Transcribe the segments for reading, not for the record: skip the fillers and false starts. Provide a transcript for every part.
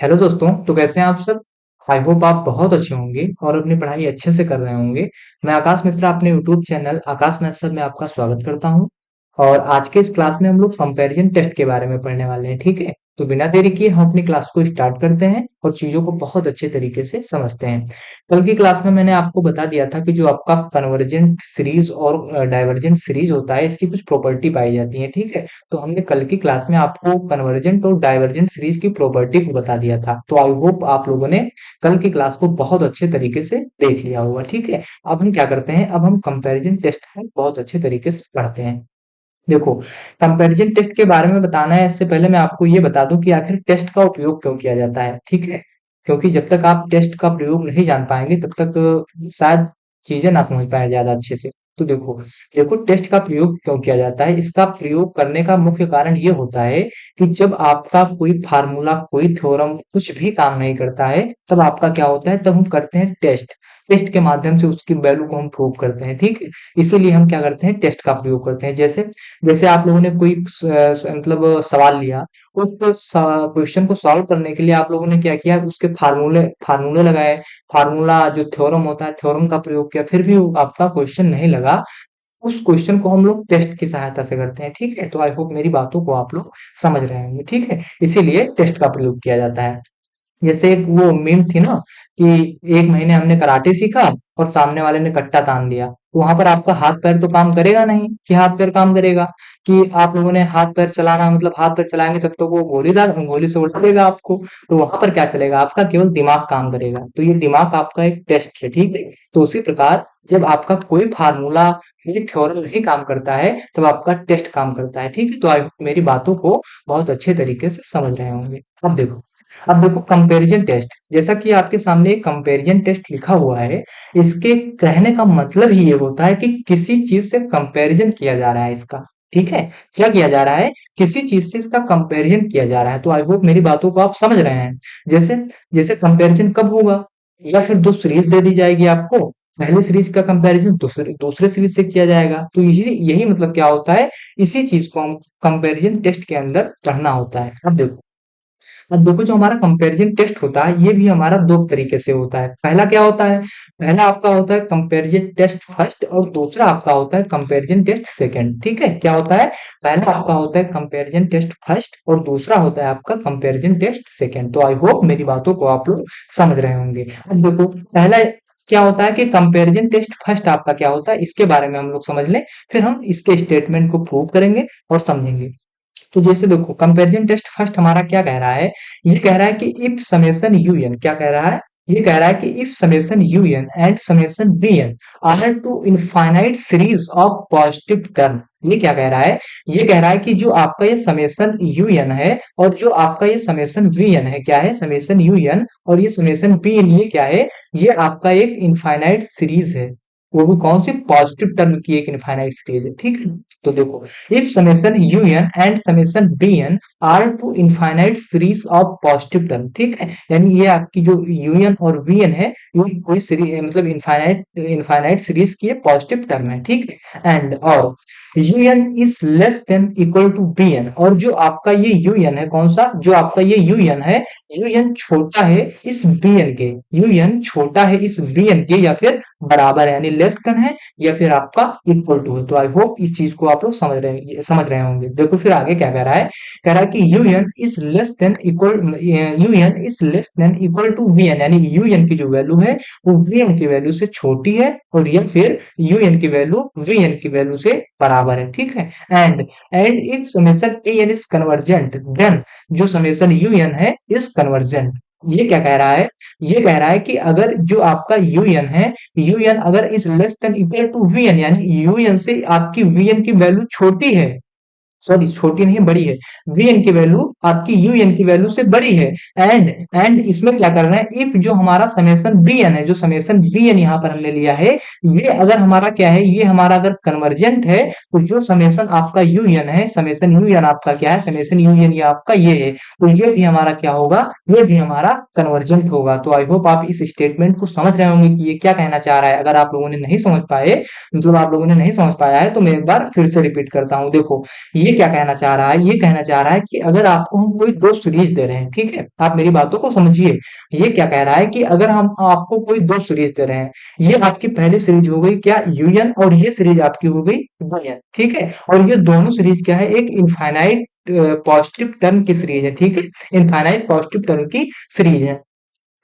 Hello दोस्तों, तो कैसे हैं आप सब? आई होप आप बहुत अच्छे होंगे और अपनी पढ़ाई अच्छे से कर रहे होंगे। मैं आकाश मिश्रा अपने यूट्यूब चैनल आकाश मिश्रा में आपका स्वागत करता हूं। और आज के इस क्लास में हम लोग कंपैरिजन टेस्ट के बारे में पढ़ने वाले हैं, ठीक है? तो बिना देरी किए हम अपनी क्लास को स्टार्ट करते हैं और चीजों को बहुत अच्छे तरीके से समझते हैं। कल की क्लास में मैंने आपको बता दिया था कि जो आपका कन्वर्जेंट सीरीज और डाइवर्जेंट सीरीज होता है, इसकी कुछ प्रॉपर्टी पाई जाती है, ठीक है? तो हमने कल की क्लास में आपको कन्वर्जेंट और डाइवर्जेंट सीरीज की प्रॉपर्टी को बता दिया था। तो आई होप आप लोगों ने कल की क्लास को बहुत अच्छे तरीके से देख लिया होगा, ठीक है? अब हम क्या करते हैं, अब हम कंपैरिजन टेस्ट को बहुत अच्छे तरीके से पढ़ते हैं। देखो, कंपैरिजन टेस्ट के बारे में बताना है इससे पहले मैं आपको ये बता दूं कि आखिर टेस्ट का उपयोग क्यों किया जाता है, ठीक है? क्योंकि जब तक आप टेस्ट का प्रयोग नहीं जान पाएंगे तब तक शायद चीजें ना समझ पाए ज्यादा अच्छे से। तो देखो, टेस्ट का प्रयोग क्यों किया जाता है, इसका प्रयोग करने का मुख्य कारण ये होता है कि जब आपका कोई फार्मूला, कोई थ्योरम कुछ भी काम नहीं करता है, तब आपका क्या होता है, तब हम करते हैं टेस्ट। टेस्ट के माध्यम से उसकी वैल्यू को हम प्रूव करते हैं, ठीक है? इसीलिए हम क्या करते हैं, टेस्ट का प्रयोग करते हैं। जैसे जैसे आप लोगों ने कोई मतलब सवाल लिया, उस क्वेश्चन को सॉल्व करने के लिए आप लोगों ने क्या किया, उसके फार्मूले फार्मूले लगाए, फार्मूला जो थ्योरम होता है थ्योरम का प्रयोग किया, फिर भी आपका क्वेश्चन नहीं लगा। उस क्वेश्चन को हम लोग टेस्ट की सहायता से करते हैं, ठीक है? तो आई होप मेरी बातों को आप लोग समझ रहे होंगे, ठीक है? इसीलिए टेस्ट का प्रयोग किया जाता है। जैसे एक वो मीम थी ना कि 1 महीने हमने कराटे सीखा और सामने वाले ने कट्टा तान दिया। तो वहाँ पर आपका हाथ-पैर तो काम करेगा नहीं, कि हाथ-पैर काम करेगा? कि आप लोगों ने हाथ-पैर चलाना मतलब हाथ-पैर चलाएँगे तब तक वो गोली से उड़ा देगा आपको। तो वहाँ पर क्या चलेगा? आपका केवल दिमाग काम करेगा। तो ये दिमाग आपका एक टेस्ट है, ठीक है? तो उसी प्रकार जब आपका कोई फ़ॉर्मूला, कोई थ्योरम नहीं काम करता है, तब आपका टेस्ट काम करता है, ठीक है? तो आई होप मेरी बातों को बहुत अच्छे तरीके से समझ रहे होंगे। अब देखो कंपैरिजन टेस्ट, जैसा कि आपके सामने एक कंपैरिजन टेस्ट लिखा हुआ है, इसके कहने का मतलब ही ये होता है कि किसी चीज से कंपैरिजन किया जा रहा है इसका, ठीक है? क्या किया जा रहा है? किसी चीज से इसका कंपैरिजन किया जा रहा है। तो आई होप मेरी बातों को आप समझ रहे हैं। जैसे जैसे कंपैरिजन कब होगा, या फिर दो सीरीज दे दी जाएगी आपको, पहली सीरीज का कंपैरिजन दूसरे दूसरे सीरीज से किया जाएगा। तो यही यही मतलब क्या होता है, इसी चीज को हम कंपैरिजन टेस्ट के अंदर पढ़ना होता है। अब देखो, जो हमारा कंपैरिजन टेस्ट होता है, ये भी हमारा दो तरीके से होता है। पहला क्या होता है, पहला आपका होता है कंपैरिजन टेस्ट फर्स्ट और दूसरा आपका होता है कंपैरिजन टेस्ट सेकंड, ठीक है? क्या होता है, पहला आपका होता है कंपैरिजन टेस्ट फर्स्ट और दूसरा होता है आपका कंपैरिजन टेस्ट सेकंड। तो आई होप मेरी बातों को आप लोग समझ रहे होंगे। अब देखो, पहला क्या होता है कि कंपैरिजन टेस्ट फर्स्ट आपका क्या होता है, इसके बारे में हम लोग समझ लें, फिर हम इसके स्टेटमेंट को प्रूव करेंगे और समझेंगे। तो जैसे देखो, कंपैरिजन टेस्ट फर्स्ट हमारा क्या कह रहा है, ये कह रहा है कि इफ समेशन यूएन, क्या कह रहा है, ये कह रहा है कि if summation UN and summation BN are two infinite series of positive term. ये क्या कह रहा है, ये कह रहा है कि जो आपका ये समेशन यूएन है और जो आपका ये समेशन वीएन है, क्या है, समेशन यूएन और ये समेशन बीएन, ये क्या है, ये आपका एक इनफाइनाइट सीरीज है। वो भी कौन सी, पॉजिटिव टर्म की एक इनफाइनाइट सीरीज है, ठीक है? तो देखो, if summation un and summation bn are to infinite series of positive term, ठीक है? यानी ये आपकी जो un और vn है, ये कोई सीरीज मतलब इनफाइनाइट इनफाइनाइट सीरीज की पॉजिटिव टर्म है, ठीक है? एंड और un is less than equal to bn, और जो आपका ये un है, कौन सा, जो आपका ये un है, un छोटा है इस bn के, un छोटा है इस bn के, या फिर बराबर है, यानी लेस देन है, या फिर आपका इक्वल टू है। तो आई होप इस चीज को आप लोग समझ रहे होंगे। देखो फिर आगे क्या कह रहा है, कह रहा है कि UN is less than equal, UN is less than equal to VN, यानी यूएन की जो वैल्यू है वो वीएन की वैल्यू से छोटी है, और या फिर यूएन की वैल्यू वीएन की वैल्यू से बराबर है, ठीक है? And if summation N is convergent, then जो समेशन यूएन है इज कन्वर्जेंट। ये क्या कह रहा है, ये कह रहा है कि अगर जो आपका यूएन है, यूएन अगर is less than equal to VN, यानी यूएन से आपकी वीएन की वैल्यू छोटी है, सॉरी छोटी नहीं बड़ी है, वीएन की वैल्यू आपकी यूएन की वैल्यू से बड़ी है। एंड इसमें क्या करना है, इफ जो हमारा समेशन बीएन है, जो समेशन बीएन यहाँ पर हमने लिया है, ये अगर हमारा क्या है, ये हमारा अगर कन्वर्जेंट है, तो जो समेशन आपका यूएन है, समेशन यूएन आपका क्या है, समेशन यूएन ये आपका ये है, तो ये भी हमारा क्या होगा, ये भी हमारा कन्वर्जेंट होगा। तो आई होप आप इस स्टेटमेंट को समझ रहे होंगे कि ये क्या कहना चाह रहा है। अगर आप लोगों ने नहीं समझ पाए, मतलब आप लोगों ने नहीं समझ पाया है, तो मैं एक बार फिर से रिपीट करता हूँ। देखो, ये क्या कहना चाह रहा है? ये कहना चाह रहा है कि अगर आपको हम कोई 2 सीरीज दे रहे हैं, ठीक है? आप मेरी बातों को समझिए। ये क्या कह रहा है कि अगर हम आपको कोई 2 सीरीज दे रहे हैं, ये आपकी पहली सीरीज हो गई क्या यूएन, और ये सीरीज आपकी हो गई वीएन, ठीक है? और ये दोनों सीरीज क्या है? एक इनफाइनाइट पॉजिटिव टर्म की सीरीज है, ठीक है? इनफाइनाइट पॉजिटिव टर्म की सीरीज है।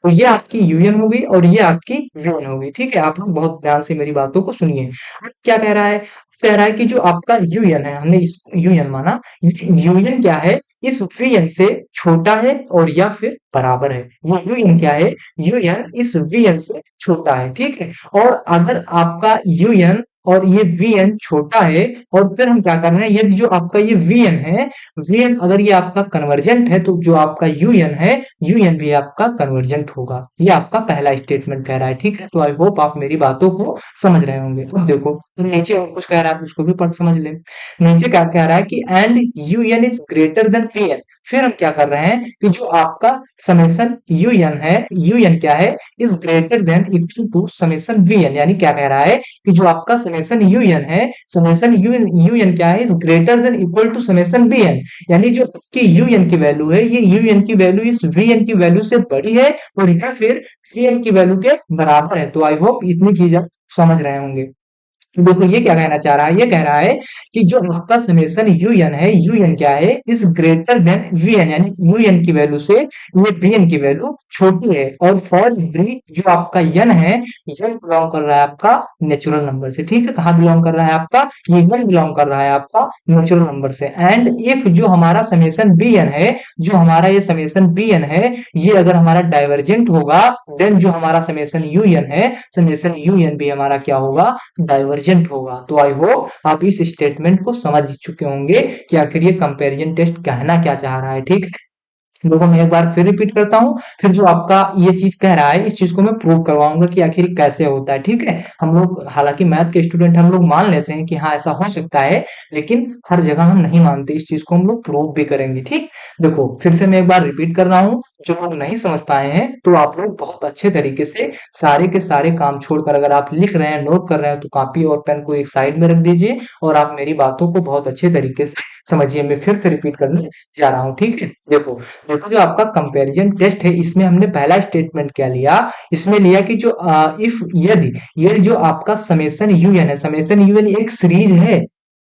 तो ये आपकी यूएन हो गई और ये आपकी वीएन हो गई, ठीक है? आप लोग बहुत ध्यान से मेरी बातों को सुनिए। अब क्या कह रहा है? कह रहा है कि जो आपका यूएन है, हमने इस यूएन माना, यूएन क्या है? इस वीएन से छोटा है और या फिर बराबर है। ये यूएन क्या है? यूएन इस वीएन से छोटा है, ठीक है? और अगर आपका यूएन और ये वीएन छोटा है, और फिर हम क्या कर रहे हैं, यदि जो आपका ये वीएन है, वीएन अगर ये आपका कन्वर्जेंट है, तो जो आपका यूएन है, यूएन भी आपका कन्वर्जेंट होगा। ये आपका पहला स्टेटमेंट कह रहा है, ठीक है? तो आई होप आप मेरी बातों को समझ रहे होंगे। अब देखो, तो नीचे और कुछ कह रहा है, उसको भी पढ़ समझ ले। नीचे क्या कह रहा है कि and UN is greater than VN. फिर हम क्या कर रहे हैं कि जो आपका समेसन यूएन है, यूएन क्या है? Is greater than equal to summation VN. यानी क्या कह रहा है कि जो आपका समेसन यूएन है, समेसन यूएन यूएन क्या है? Is greater than equal to summation VN. यानी जो आपकी यूएन की वैल्यू है, ये यूएन की वैल्यू इस वीएन की वैल्यू से बड़ी है, और या फिर वीएन की वैल्यू के बराबर है। तो आई होप इतनी चीज आप समझ रहे होंगे। देखो, ये क्या कहना चाह रहा है? ये कह रहा है कि जो आपका समेसन यूएन है, यूएन क्या है? Is greater than VN. यानी यूएन की वैल्यू से ये वीएन की वैल्यू छोटी है। और फॉर एवरी जो आपका यन है, यन बिलोंग कर रहा है आपका नेचुरल नंबर से, ठीक है? कहाँ बिलोंग कर रहा है आपका? ये यन बिलोंग कर रहा है आपका नेचुरल नंबर से। एंड इफ जो हमारा समेसन बीएन है, जो हमारा ये समेसन बीएन है, ये अगर हमारा डाइवर्जेंट होगा, देन जो हमारा समेसन यूएन है, समेसन यूएन भी हमारा क्या होगा? डाइवर्जेंट होगा। तो आई होप आप इस स्टेटमेंट को समझ चुके होंगे कि आखिर ये कंपैरिजन टेस्ट कहना क्या चाह रहा है, ठीक है? देखो, मैं एक बार फिर रिपीट करता हूँ, फिर जो आपका ये चीज कह रहा है, इस चीज को मैं प्रूव करवाऊंगा कि आखिर कैसे होता है, ठीक है? हम लोग हालांकि मैथ के स्टूडेंट, हम लोग मान लेते हैं कि हाँ ऐसा हो सकता है, लेकिन हर जगह हम नहीं मानते। इस चीज को हम लोग प्रूव भी करेंगे, ठीक? देखो, फिर से मैं एक बार रिपीट कर रहा हूँ। जो लोग नहीं समझ पाए हैं, तो आप लोग बहुत अच्छे तरीके से सारे के सारे काम छोड़कर, अगर आप लिख रहे हैं, नोट कर रहे हैं, तो कॉपी और पेन को एक साइड में रख दीजिए, और आप मेरी बातों को बहुत अच्छे तरीके से समझिए। मैं फिर से रिपीट करने जा रहा हूँ, ठीक है? देखो, देखो, जो आपका कंपैरिजन टेस्ट है, इसमें हमने पहला स्टेटमेंट क्या लिया? इसमें लिया कि जो इफ यदि ये जो आपका समेसन यूएन है, समेसन यूएन एक सीरीज है।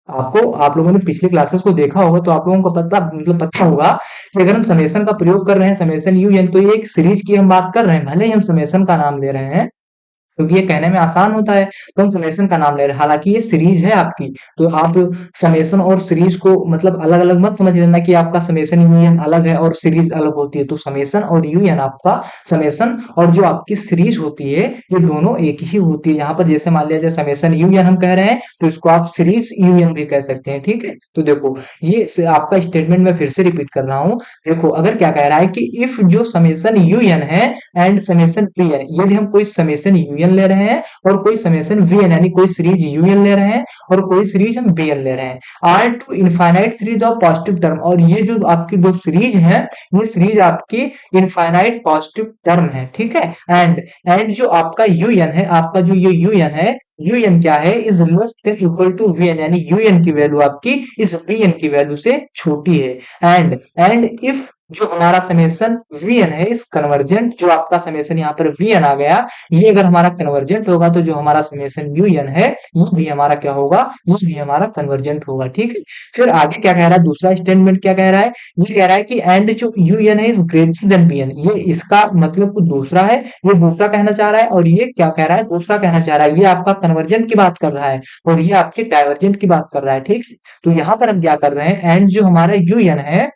आपको, आप लोगों ने पिछले क्लासेस को देखा होगा, तो आप लोगों को पता, मतलब पता होगा कि अगर हम समेसन का प्रयोग कर रहे हैं, समेसन यूएन, तो ये एक सीरीज की हम बात कर रहे हैं, भले ही हम समेसन का नाम ले रहे हैं, क्योंकि ये कहने में आसान होता है, तो हम समेसन का नाम ले रहे हैं। हालांकि ये सीरीज है आपकी, तो आप समेसन और सीरीज को मतलब अलग अलग मत समझ लेना कि आपका समेसन यूनियन अलग है और सीरीज अलग होती है। तो समेसन और यूनियन, आपका समेसन और जो आपकी सीरीज होती है, ये दोनों एक ही होती है। यहाँ पर जैसे मान लिया जाए समेसन यूनियन हम कह रहे हैं, तो इसको आप सीरीज यूनियन भी कह सकते हैं, ठीक है? तो देखो, ये आपका स्टेटमेंट मैं फिर से रिपीट कर रहा हूँ। देखो, अगर क्या कह रहा है कि इफ जो समेसन यूनियन है एंड समेसन वीएन, यदि हम कोई समेसन यूनियन ले रहे हैं और कोई समेसन वीएन, यानी कोई सीरीज यूनियन ले रहे हैं और कोई सीरीज हम वीएन ले रहे हैं, are two infinite series of positive term, और ये जो आपकी दो सीरीज है, ये सीरीज आपकी इनफाइनाइट पॉजिटिव टर्म है, ठीक है? एंड जो आपका यूएन है, आपका जो ये यूएन है, यूएन क्या है? Is less than equal to VN. यानी यूएन की वैल्यू आपकी इस वीएन की वैल्यू से छोटी है। एंड इफ जो हमारा समेसन वीएन है इस कन्वर्जेंट, जो आपका समेसन यहाँ पर वीएन आ गया, ये अगर हमारा कन्वर्जेंट होगा, तो जो हमारा समेसन यूएन है, ये भी हमारा क्या होगा? ये भी हमारा कन्वर्जेंट होगा, ठीक है? फिर आगे क्या कह रहा है? दूसरा स्टेटमेंट क्या कह रहा है? ये कह रहा है कि एंड जो यूएन है इज ग्रेटर देन वीएन। ये इसका मतलब कुछ दूसरा है, ये दूसरा कहना चाह रहा है, और ये क्या कह रहा है? दूसरा कहना चाह रहा है। ये आपका कन्वर्जेंट की बात कर रहा है, और ये आपके डाइवर्जेंट की बात कर रहा है, ठीक? तो यहाँ पर हम क्या कर रहे हैं? एंड जो हमारा यूएन है,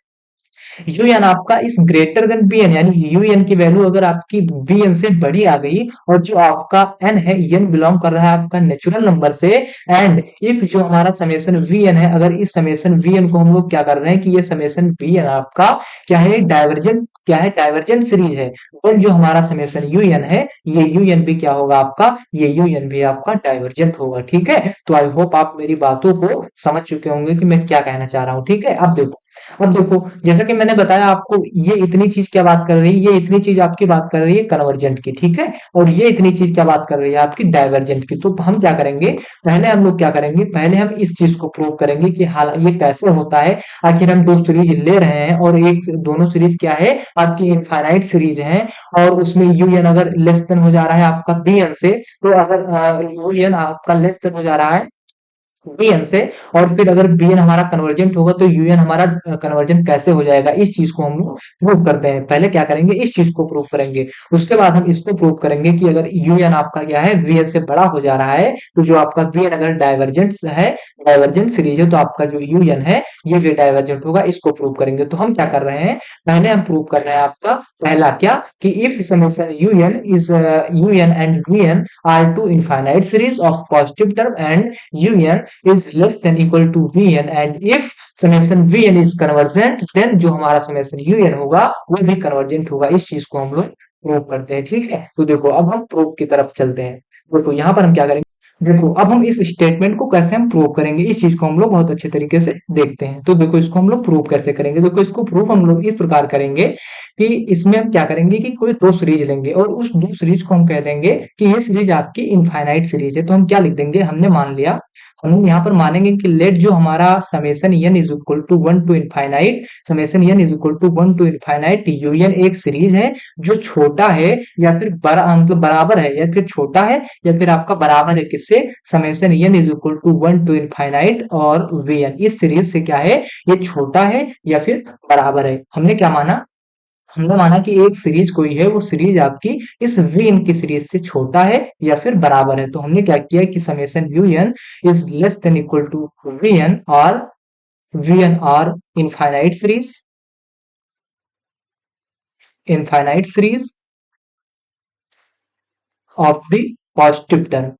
यूएन आपका इस ग्रेटर देन बीएन, यानी यूएन की वैल्यू अगर आपकी बीएन से बड़ी आ गई, और जो आपका एन है, एन बिलोंग कर रहा है आपका नेचुरल नंबर से, एंड इफ जो हमारा समेसन वीएन है, अगर इस समेसन वीएन को हम लोग क्या कर रहे हैं कि ये समेसन वीएन आपका क्या है? डाइवर्जेंट, क्या है? डाइवर्जेंट सीरीज है। देन जो हमारा समेसन यूएन है, ये यूएन भी क्या होगा आपका? ये यूएन भी आपका डाइवर्जेंट होगा, ठीक है? तो आई होप आप मेरी बातों को समझ चुके होंगे कि मैं क्या कहना चाह रहा हूँ, ठीक है? अब देखो, अब देखो, जैसा कि मैंने बताया आपको, ये इतनी चीज क्या बात कर रही है, ये इतनी चीज आपकी बात कर रही है कन्वर्जेंट की, ठीक है, और ये इतनी चीज क्या बात कर रही है आपकी डाइवर्जेंट की। तो हम क्या करेंगे, पहले हम लोग क्या करेंगे, पहले हम इस चीज को प्रूव करेंगे कि हाल ये कैसे होता है। आखिर हम दो सीरीज ले रहे हैं और एक दोनों सीरीज क्या है, आपकी इनफाइनाइट सीरीज है, और उसमें यू एन अगर लेस देन हो जा रहा है आपका बी एन से, तो अगर यू एन आपका लेस देन हो जा रहा है बीएन से, और फिर अगर बीएन हमारा कन्वर्जेंट होगा तो यूएन हमारा कन्वर्जेंट कैसे हो जाएगा, इस चीज को हम लोग प्रूव करते हैं। पहले क्या करेंगे, इस चीज को प्रूव करेंगे, उसके बाद हम इसको प्रूव करेंगे कि अगर यूएन आपका क्या है, वीएन से बड़ा हो जा रहा है, तो जो आपका वीएन अगर डाइवर्जेंट है, डाइवर्जेंट सीरीज है, तो आपका जो यूएन है ये भी डाइवर्जेंट होगा, इसको प्रूव करेंगे। तो हम क्या कर रहे हैं, पहले हम प्रूव कर रहे हैं आपका पहला क्या, कि if summation UN is UN and VN are two infinite series of positive term and UN is less than equal to Vn, and if summation Vn is convergent, then जो हमारा summation Un होगा वो भी convergent होगा। इस चीज को हम लोग प्रूव करते हैं, ठीक है। तो देखो अब हम प्रूफ की तरफ चलते हैं। देखो यहाँ पर हम क्या करेंगे, देखो अब हम इस स्टेटमेंट को कैसे हम प्रूव करेंगे, इस चीज को हम लोग बहुत अच्छे तरीके से देखते हैं। तो देखो इसको हम लोग प्रूव कैसे करेंगे, देखो इसको प्रूव हम लोग इस प्रकार करेंगे कि इसमें हम क्या करेंगे कि कोई दो सीरीज लेंगे और उस दो सीरीज को हम कह देंगे कि ये सीरीज आपकी इनफाइनाइट सीरीज है। तो हम क्या लिख देंगे, हमने मान लिया, हम यहाँ पर मानेंगे कि लेट जो हमारा summation n is equal to 1 to infinite, summation n is equal to 1 to infinite UN एक सीरीज है जो छोटा है या फिर मतलब बराबर है, या फिर छोटा है या फिर आपका बराबर है किससे, summation n is equal to 1 to infinite और वीएन इस सीरीज से क्या है, ये छोटा है या फिर बराबर है। हमने क्या माना, हमने माना कि एक सीरीज कोई है, वो सीरीज आपकी इस वीएन की सीरीज से छोटा है या फिर बराबर है। तो हमने क्या किया कि summation UN is less than equal to v n और infinite series of the positive term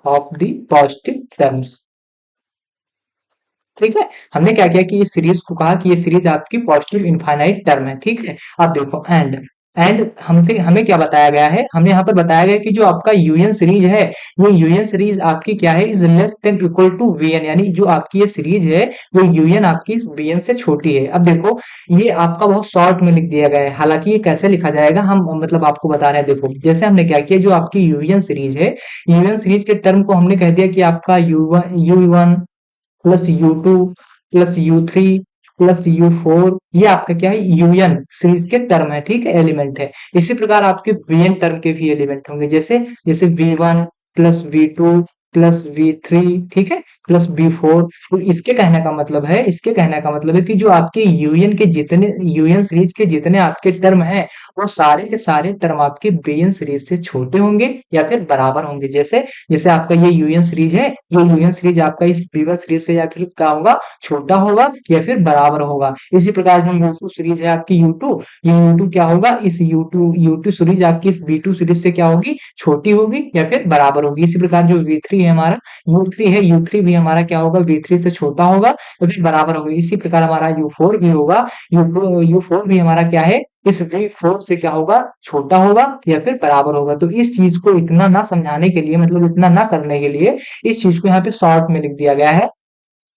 of the positive terms, ठीक है। हमने क्या किया कि ये सीरीज को कहा कि ये सीरीज आपकी पॉजिटिव इनफाइनाइट टर्म है, ठीक है। अब देखो एंड हमसे हमें क्या बताया गया है, हमें यहाँ पर बताया गया कि जो आपका यूएन सीरीज है, ये यूएन सीरीज आपकी क्या है, is less than equal to VN, यानी जो आपकी ये सीरीज है, ये यूएन आपकी वीएन से छोटी है। अब देखो ये आपका बहुत शॉर्ट में लिख दिया गया है, हालांकि ये कैसे लिखा जाएगा हम मतलब आपको बता रहे हैं। देखो जैसे हमने क्या किया, जो आपकी यूएन सीरीज है, यूएन सीरीज के टर्म को हमने कह दिया कि आपका you one plus U2 plus U3 plus U4, ये आपका क्या है, यूएन सीरीज के टर्म है, ठीक है, एलिमेंट है। इसी प्रकार आपके वीएन टर्म के भी एलिमेंट होंगे, जैसे जैसे V1 plus V2 plus V3, ठीक है, प्लस V4। तो इसके कहने का मतलब है, इसके कहने का मतलब है कि जो आपके यूएन के जितने यूएन सीरीज के जितने आपके टर्म हैं, वो सारे के सारे टर्म आपके वीएन सीरीज से छोटे होंगे या फिर बराबर होंगे। जैसे जैसे आपका ये यूएन सीरीज है, ये यूएन सीरीज आपका इस वीवन सीरीज से या फिर क्या होगा, छोटा होगा या फिर बराबर होगा। इसी प्रकार जो U2 सीरीज है आपकी U2, ये U2 क्या होगा, इस U2 सीरीज आपकी इस V2 सीरीज से क्या होगी, छोटी होगी या फिर बराबर होगी। इसी प्रकार जो V3 है हमारा, U3 है, U3 भी हमारा क्या होगा, V3 से छोटा होगा या फिर बराबर होगा। इसी प्रकार हमारा U4 भी होगा, U4 भी हमारा क्या है, इस V4 से क्या होगा, छोटा होगा या फिर बराबर होगा। तो इस चीज को इतना ना समझाने के लिए, मतलब इतना ना करने के लिए, इस चीज को यहाँ पे शॉर्ट में लिख दिया गया है।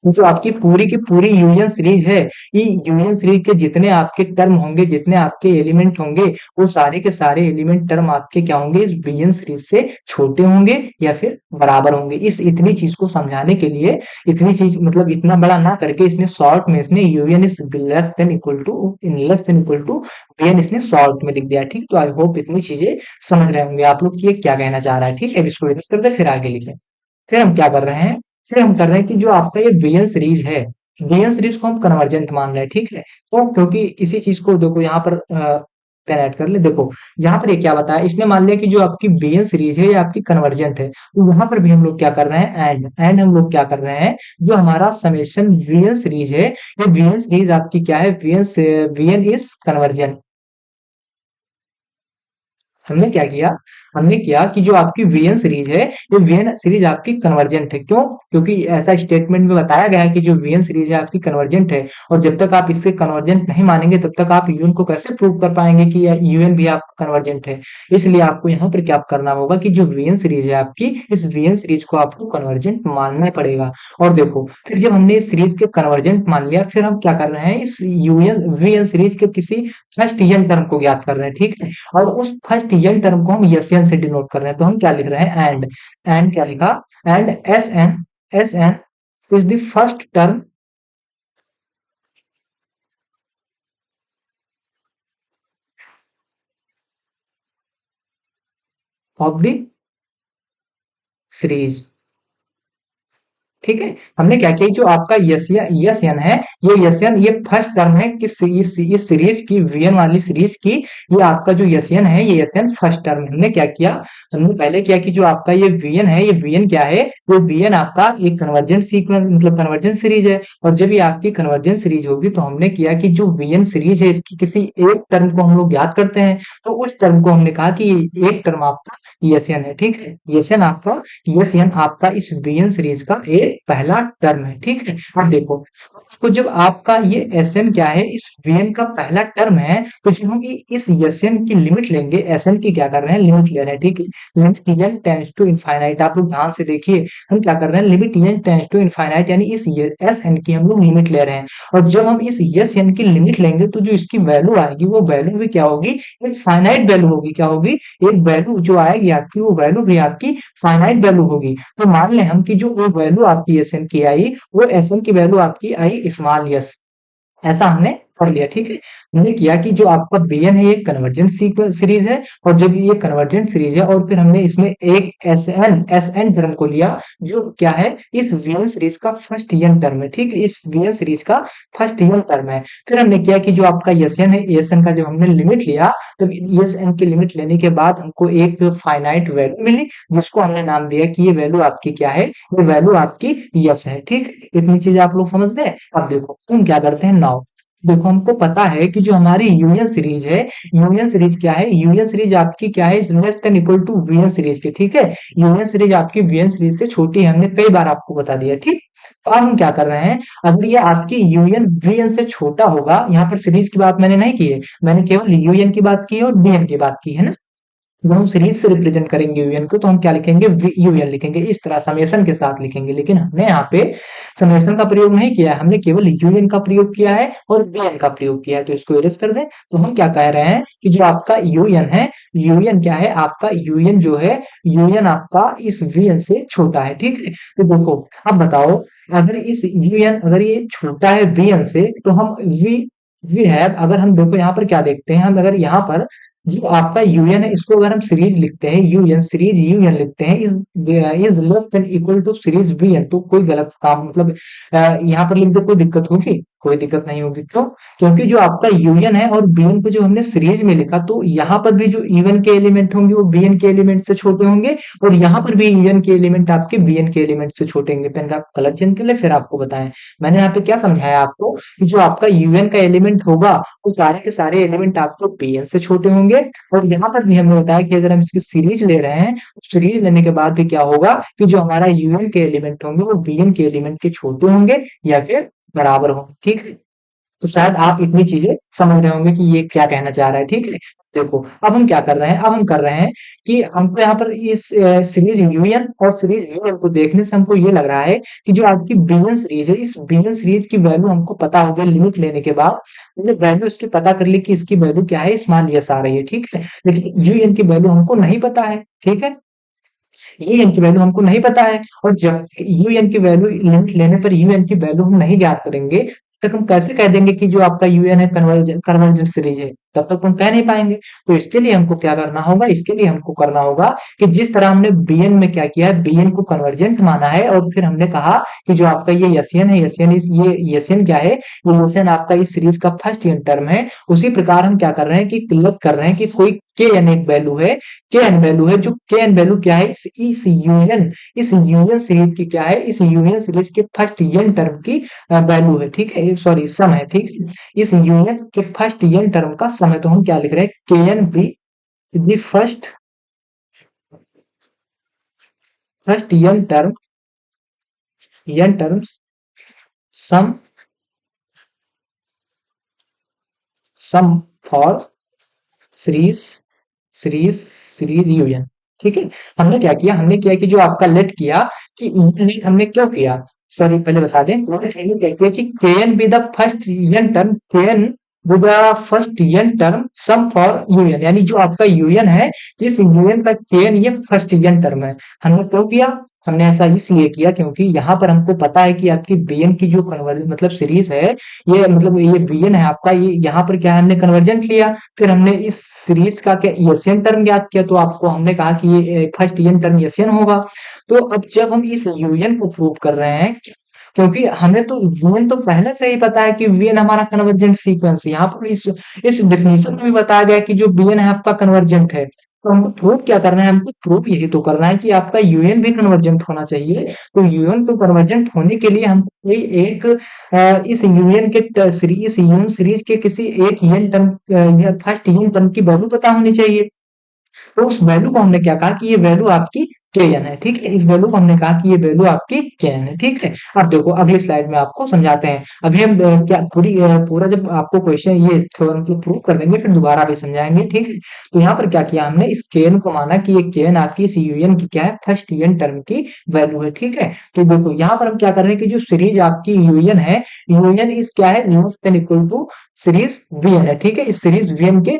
जो आपकी पूरी की पूरी यूनियन सीरीज है, ये यूनियन सीरीज के जितने आपके टर्म होंगे, जितने आपके एलिमेंट होंगे, वो सारे के सारे एलिमेंट टर्म आपके क्या होंगे, इस यूनियन सीरीज से छोटे होंगे या फिर बराबर होंगे। इस इतनी चीज को समझाने के लिए, इतनी चीज मतलब इतना बड़ा ना करके, इसने शॉर्ट में इसने UN is less than equal to VN इसने शॉर्ट में लिख दिया, ठीक। तो आई होप इतनी चीजें समझ रहे होंगे आप लोग कि ये क्या कहना चाह रहा है, ठीक है। अब इसको erase करते फिर आगे लिखें। फिर हम क्या कर रहे हैं, फिर हम कर रहे हैं कि जो आपका ये बीएन सीरीज है, बीएन सीरीज को हम कन्वर्जेंट मान रहे हैं, ठीक है। तो क्योंकि इसी चीज को देखो यहाँ पर पेन ऐड कर ले, देखो यहाँ पर ये क्या बताया, इसने मान लिया कि जो आपकी बीएन सीरीज है ये आपकी कन्वर्जेंट है। तो यहाँ पर भी हम लोग क्या कर रहे हैं, एंड हम लोग क्या कर रहे हैं, जो हमारा समेशन वीएन सीरीज है, ये वीएन सीरीज आपकी क्या है, वीएन इज कन्वर्जेंट, हमने क्या किया, हमने किया कि जो आपकी वीएन सीरीज है, ये वीएन सीरीज आपकी कन्वर्जेंट है। क्यों? क्योंकि ऐसा स्टेटमेंट में बताया गया है कि जो वीएन सीरीज है आपकी कन्वर्जेंट है, और जब तक आप इसके कन्वर्जेंट नहीं मानेंगे तब तक आप यूएन को कैसे प्रूव कर पाएंगे कि यूएन भी आपका कन्वर्जेंट है। इसलिए आपको यहाँ पर क्या करना होगा कि जो वीएन सीरीज है आपकी, इस वीएन सीरीज को आपको कन्वर्जेंट मानना पड़ेगा। और देखो, फिर जब हमने इस सीरीज के कन्वर्जेंट मान लिया, फिर हम क्या कर रहे हैं, इस यूएन वीएन सीरीज के किसी फर्स्ट यन टर्म को ज्ञात कर रहे हैं, ठीक है। और उस फर्स्ट यन टर्म को हम यस एन से डिनोट कर रहे हैं, तो हम क्या लिख रहे हैं, एंड क्या लिखा, and S N is the first term of the series. ठीक है, हमने क्या किया, जो आपका यस एन है, ये यस एन ये फर्स्ट टर्म है किस इस सीरीज की, वीएन वाली सीरीज की। ये आपका जो यस एन है, ये यस एन फर्स्ट टर्म है। हमने क्या किया, हमने पहले किया कि जो आपका ये वीएन है, ये वीएन क्या है, वो वीएन आपका एक कन्वर्जेंट सीक्वेंस मतलब कन्वर्जेंट सीरीज है। और जब ये आपकी कन्वर्जेंट सीरीज होगी, तो हमने किया कि जो वीएन सीरीज है, इसकी किसी एक टर्म को हम लोग ज्ञात करते हैं। तो उस टर्म को हमने कहा कि एक टर्म आपका यस एन है, ठीक है। यस एन आपका इस वीएन सीरीज का एक पहला टर्म है, ठीक है। अब देखो, तो जब आपका ये एस एन क्या है, इस वीएन का पहला टर्म है, तो जब हम इस एस एन की लिमिट लेंगे, एस एन की क्या कर रहे हैं, लिमिट ले रहे हैं, ठीक है। Limit N tends to infinite, आप लोग ध्यान से देखिए, हम क्या कर रहे हैं, limit N tends to infinite, यानी इस एस एन की हम लोग लिमिट ले रहे हैं। और जब हम इस एस एन की लिमिट लेंगे, तो जो इसकी वैल्यू आएगी, वो वैल्यू भी क्या होगी, एक फाइनाइट वैल्यू होगी। क्या होगी, एक वैल्यू जो आएगी आपकी, वो वैल्यू भी आपकी फाइनाइट वैल्यू होगी। तो मान लें हम कि जो वो वैल्यू आपकी एस एन की आई, वो एस एन की वैल्यू आपकी आई स्मॉल एस, ऐसा हमने पढ़ लिया, ठीक है। हमने किया कि जो आपका बीएन है, ये कन्वर्जेंट सीरीज है, और जब ये कन्वर्जेंट सीरीज है, और फिर हमने इसमें एक एस एन टर्म को लिया, जो क्या है, इस वीएन सीरीज का फर्स्ट एन टर्म है, ठीक है। इस वीएन सीरीज का फर्स्ट एन टर्म है। फिर हमने किया कि जो आपका एस एन है, एस एन का जब हमने लिमिट लिया, तो एस एन की लिमिट लेने के बाद हमको एक फाइनाइट वैल्यू मिली, जिसको हमने नाम दिया कि ये वैल्यू आपकी क्या है, ये वैल्यू आपकी यस है, ठीक। इतनी चीज आप लोग समझ गए। अब देखो हम क्या करते हैं नाउ, देखो हमको पता है कि जो हमारी यूनियन सीरीज है, यूनियन सीरीज क्या है, यूनियन सीरीज आपकी क्या है, is less than equal to VN series के, ठीक है। यूनियन सीरीज आपकी वीएन सीरीज से छोटी है, हमने कई बार आपको बता दिया, ठीक। तो अब हम क्या कर रहे हैं, अगर ये आपकी यूनियन वीएन से छोटा होगा, यहाँ पर सीरीज की बात मैंने नहीं की है, मैंने केवल यूएन की बात की है और वीएन की बात की है ना। जब हम सीरीज से रिप्रेजेंट करेंगे यूएन को, तो हम क्या लिखेंगे, यूएन लिखेंगे, इस तरह समेशन के साथ लिखेंगे। लेकिन हमने यहाँ पे समेशन का प्रयोग नहीं किया है, हमने केवल यूएन का प्रयोग किया है और वीएन का प्रयोग किया है। तो इसको इरेज कर दें। तो हम क्या कह रहे हैं कि जो आपका यूएन है, यूएन क्या है आपका, यूएन जो है, यूएन आपका इस वीएन से छोटा है, ठीक है। तो देखो, अब बताओ, अगर इस यूएन अगर ये छोटा है वीएन से, तो हम वी हैव, अगर हम देखो यहाँ पर क्या देखते हैं, हम अगर यहाँ पर जो आपका यूएन है, इसको अगर हम सीरीज लिखते हैं, यूएन सीरीज यूएन लिखते हैं, is less than equal to series VN, तो कोई गलत काम मतलब यहाँ पर लिख दो, कोई दिक्कत होगी, कोई दिक्कत नहीं होगी। क्यों? क्योंकि जो आपका यूएन है और बीएन को जो हमने सीरीज में लिखा, तो यहाँ पर भी जो यूएन के एलिमेंट होंगे वो बीएन के एलिमेंट से छोटे होंगे, और यहाँ पर भी यूएन के एलिमेंट आपके बीएन के एलिमेंट से छोटे होंगे। पहले आप कलर चेंज कर ले, फिर आपको बताएं मैंने यहाँ पे क्या समझाया आपको, कि जो आपका यूएन का एलिमेंट होगा, वो सारे के सारे एलिमेंट आपको बीएन से छोटे होंगे। और यहाँ पर भी हमने बताया कि अगर हम इसकी सीरीज ले रहे हैं, सीरीज लेने के बाद भी क्या होगा, कि जो हमारा यूएन के एलिमेंट होंगे, वो बीएन के एलिमेंट के छोटे होंगे या फिर बराबर होंगे, ठीक है। तो शायद आप इतनी चीजें समझ रहे होंगे कि ये क्या कहना चाह रहा है, ठीक है। देखो, अब हम क्या कर रहे हैं, अब हम कर रहे हैं कि हमको यहाँ पर इस सीरीज यूनियन और सीरीज यूनियन को देखने से हमको ये लग रहा है कि जो आपकी बीनियन सीरीज है, इस बीनियन सीरीज की वैल्यू हमको पता हो गई लिमिट लेने के बाद, हमने वैल्यू इसकी पता कर ली कि इसकी वैल्यू क्या है, स्मॉल एस आ रही है, ठीक है। लेकिन यूएन की वैल्यू हमको नहीं पता है, ठीक है। यूएन की वैल्यू हमको नहीं पता है, और जब यूएन की वैल्यू लिमिट लेने पर यूएन की वैल्यू हम नहीं ज्ञात करेंगे, तब तक हम कैसे कह देंगे कि जो आपका यूएन है कन्वर्जेंट सीरीज है, तब तक हम कह नहीं पाएंगे। तो इसके लिए हमको क्या करना होगा, इसके लिए हमको करना होगा कि जिस तरह हमने बीएन में क्या किया है, बीएन को कन्वर्जेंट माना है, और फिर हमने कहा कि जो आपका ये यसियन है, यसियन ये यसियन क्या है, ये यसियन आपका इस सीरीज का फर्स्ट एन टर्म है। उसी प्रकार हम क्या कर रहे हैं कि किल्लत कर रहे हैं कि कोई के एन एक वैल्यू है, के एन वैल्यू है, जो के एन वैल्यू क्या है, इस यूनियन सीरीज की क्या है, इस यूनियन सीरीज के फर्स्ट एन टर्म की वैल्यू है, ठीक है, सॉरी सम है, ठीक है। इस यूनियन के फर्स्ट एन टर्म का सम है, तो हम क्या लिख रहे हैं, K N be the first n terms sum for series series series union. ठीक है, हमने क्या किया, हमने किया कि जो आपका लेट किया कि लेट हमने क्यों किया, सॉरी पहले बता दें, हमने क्या किया कि kn with the first n term, kn with the first n term sum for union, यानी जो आपका यूनियन है इस यूनियन का kn ये फर्स्ट n टर्म है। हमने क्यों किया, हमने ऐसा इसलिए किया क्योंकि यहाँ पर हमको पता है कि आपकी bn की जो कन्वर्ज मतलब सीरीज है, ये मतलब ये bn है आपका, ये यहाँ पर क्या है, हमने कन्वर्जेंट लिया, फिर हमने इस सीरीज का क्या एशियन टर्म ज्ञात किया, तो आपको हमने कहा कि ये फर्स्ट यूनियन टर्म एशियन होगा। तो अब जब हम इस यूनियन को प्रूव कर रहे हैं, क्योंकि हमें तो यूनियन तो पहले से ही पता है कि वीएन हमारा कन्वर्जेंट सीक्वेंस है, यहाँ पर इस डेफिनेशन में भी बताया गया है कि जो बीएन है आपका कन्वर्जेंट है, तो हमको प्रूव क्या करना है, हमको प्रूव यही तो करना है कि आपका यूएन भी कन्वर्जेंट होना चाहिए। तो यूएन को कन्वर्जेंट होने के लिए हमको कोई एक इस यूनियन के सीरीज यूनियन सीरीज के किसी एक यूनियन टर्म या फर्स्ट यूनियन टर्म की वैल्यू पता होनी चाहिए। तो उस वैल्यू को हमने क्या कहा कि ये वैल्यू आपकी kn है। ठीक है, इस वैल्यू को हमने कहा कि ये वैल्यू आपकी kn है। ठीक है, अब देखो अगली स्लाइड में आपको समझाते हैं। अभी हम क्या पूरा जब आपको क्वेश्चन ये थ्योरम को प्रूव कर देंगे फिर दोबारा भी समझाएंगे। ठीक है, तो यहाँ पर क्या किया हमने, इस kn को माना कि ये kn आपकी इस यूनियन की क्या है, फर्स्ट यूनियन टर्म की वैल्यू है। ठीक है, तो देखो यहाँ पर हम क्या कर रहे हैं कि जो सीरीज आपकी यूनियन है, यूनियन इस क्या है, less than equal to series VN है। ठीक है, इस सीरीज वीएन के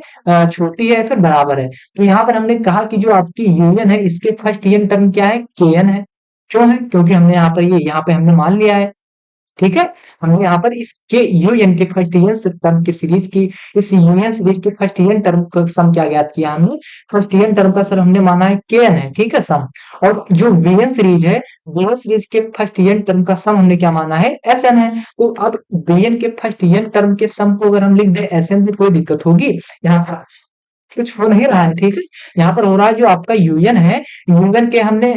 छोटी है फिर बराबर है। तो यहाँ पर हमने कहा कि जो आपकी यूनियन है इसके फर्स्ट यूनियन टर्म क्या है, kn है। क्यों है, क्योंकि हमने यहाँ पर ये यहाँ पे हमने मान लिया है। ठीक है, हमने यहाँ पर इस के यूनियन के फर्स्ट यूनियन टर्म की सीरीज की, इस यूनियन सीरीज के फर्स्ट यूनियन टर्म का सम क्या ज्ञात किया हमने, फर्स्ट यूनियन टर्म का सर हमने माना है kn है। ठीक है, सम, और जो वीएन सीरीज है, वीएन सीरीज के फर्स्ट यूनियन टर्म का सम हमने क्या माना है, Sn है। तो अब वीएन के फर्स्ट यूनियन टर्म के सम को अगर हम लिख दें Sn में कोई दिक्कत होगी, यहाँ पर कुछ हो नहीं रहा है। ठीक है, यहाँ पर हो रहा है जो आपका यूनियन है, यूनियन के हमने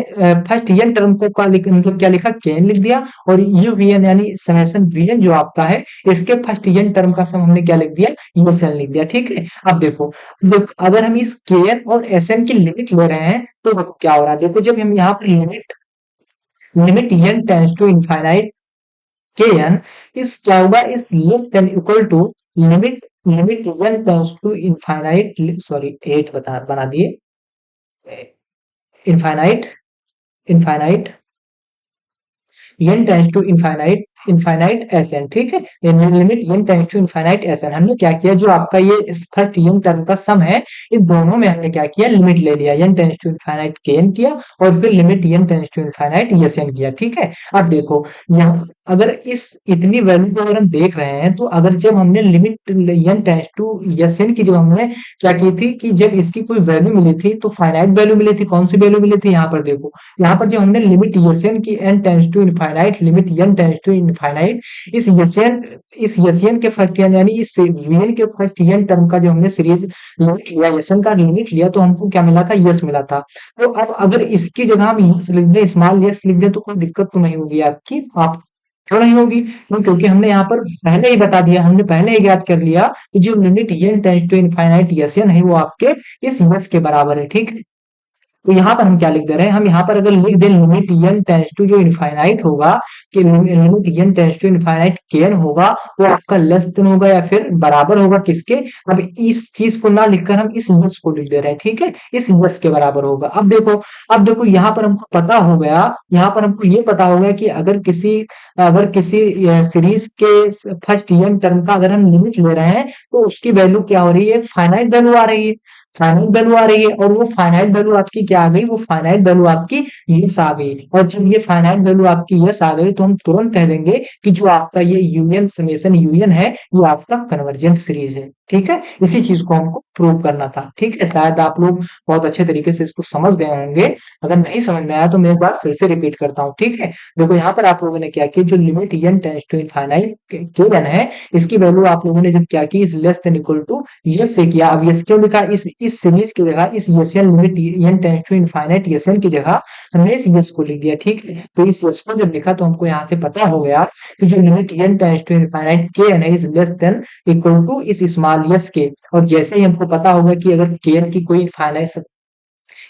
फर्स्ट यूनियन टर्म को मतलब क्या लिखा, kn लिख दिया, और यूवीएन यानी समेशन वीएन जो आपका है इसके फर्स्ट यूनियन टर्म का सम हमने क्या लिख दिया, यूएसएन लिख दिया। ठीक है, अब देखो अगर हम इस kn और एसएन की लिमिट ले रहे हैं तो देखो क्या हो रहा है, देखो जब हम यहाँ पर limit limit n tends to infinite kn इस क्या होगा, is less than equal to limit limit n tends to infinite, sorry 8 बना दिए, infinite infinite n tends to infinite infinite Sn। ठीक है, limit n tends to infinite Sn, हमने क्या किया, जो आपका ये फर्स्ट n टर्म का सम है, इन दोनों में हमने क्या किया, लिमिट ले लिया, n tends to infinite kn किया और फिर limit n tends to infinite Sn किया। ठीक है, अब देखो यहाँ अगर इस इतनी वैल्यू को अगर हम देख रहे हैं, तो अगर जब हमने limit n tends to Sn की जब हमने क्या की थी कि जब इसकी कोई वैल्यू मिली थी तो फाइनाइट वैल्यू मिली थी, कौन सी वैल्यू मिली थी, यहाँ पर देखो, यहाँ पर जो हमने लिमिट Sn की n tends to infinite limit n tends to infinite इस Sn के फर्स्ट यानी इस Vn के फर्स्ट n टर्म का जो हमने सीरीज लिमिट लिया, Sn का लिमिट लिया, तो हमको क्या मिला था, यस मिला था। तो अब अगर इसकी जगह हम यस लिख दें, स्मॉल यस लिख दें, तो कोई दिक्कत तो नहीं होगी आपकी, आप क्यों नहीं होगी, क्योंकि हमने यहाँ पर पहले ही बता दिया, हमने पहले ही ज्ञात कर लिया कि जो limit n tends to infinite Sn है वो आपके इस यस के बराबर है। ठीक है, तो यहाँ पर हम क्या लिख दे रहे हैं, हम यहाँ पर अगर लिख दें लिमिट n टेंस टू जो इनफाइनाइट होगा, कि limit n tends to infinite kn होगा, वो आपका लेस देन होगा या फिर बराबर होगा किसके, अब इस चीज को ना लिखकर हम इस यस को लिख दे रहे हैं। ठीक है, इस यस के बराबर होगा। अब देखो यहाँ पर हमको पता हो गया, यहाँ पर हमको ये पता हो गया कि अगर किसी सीरीज के फर्स्ट n टर्म का अगर हम लिमिट ले रहे हैं तो उसकी वैल्यू क्या हो रही है, फाइनाइट वैल्यू आ रही है, फाइनाइट वैल्यू आ रही है, और वो फाइनाइट वैल्यू आपकी क्या आ गई, वो फाइनाइट वैल्यू आपकी यस आ गई। और जब ये फाइनाइट वैल्यू आपकी यस आ गई तो हम तुरंत कह देंगे कि जो आपका ये यूनियन समेशन यूनियन है वो आपका कन्वर्जेंट सीरीज है। ठीक है, इसी चीज को हमको प्रूव करना था। ठीक है, शायद आप लोग बहुत अच्छे तरीके से इसको समझ गए होंगे, अगर नहीं समझ में आया तो मैं एक बार फिर से रिपीट करता हूँ। ठीक है, देखो यहाँ पर आप लोगों ने क्या किया, जो limit n tends to infinite kn है, इसकी वैल्यू आप लोगों ने जब क्या की, is less than equal to S से किया। अब यस क्यों लिखा, इस सीरीज की जगह, इस Sn limit n tends to infinite Sn की जगह हमने इस यस को लिख दिया। ठीक है, तो इस यस को जब लिखा तो हमको यहाँ से पता हो गया कि जो limit n tends to infinite kn है is less than equal to इस स्मॉल सवाल यस के, और जैसे ही हमको पता होगा कि अगर kn की कोई फाइनाइट,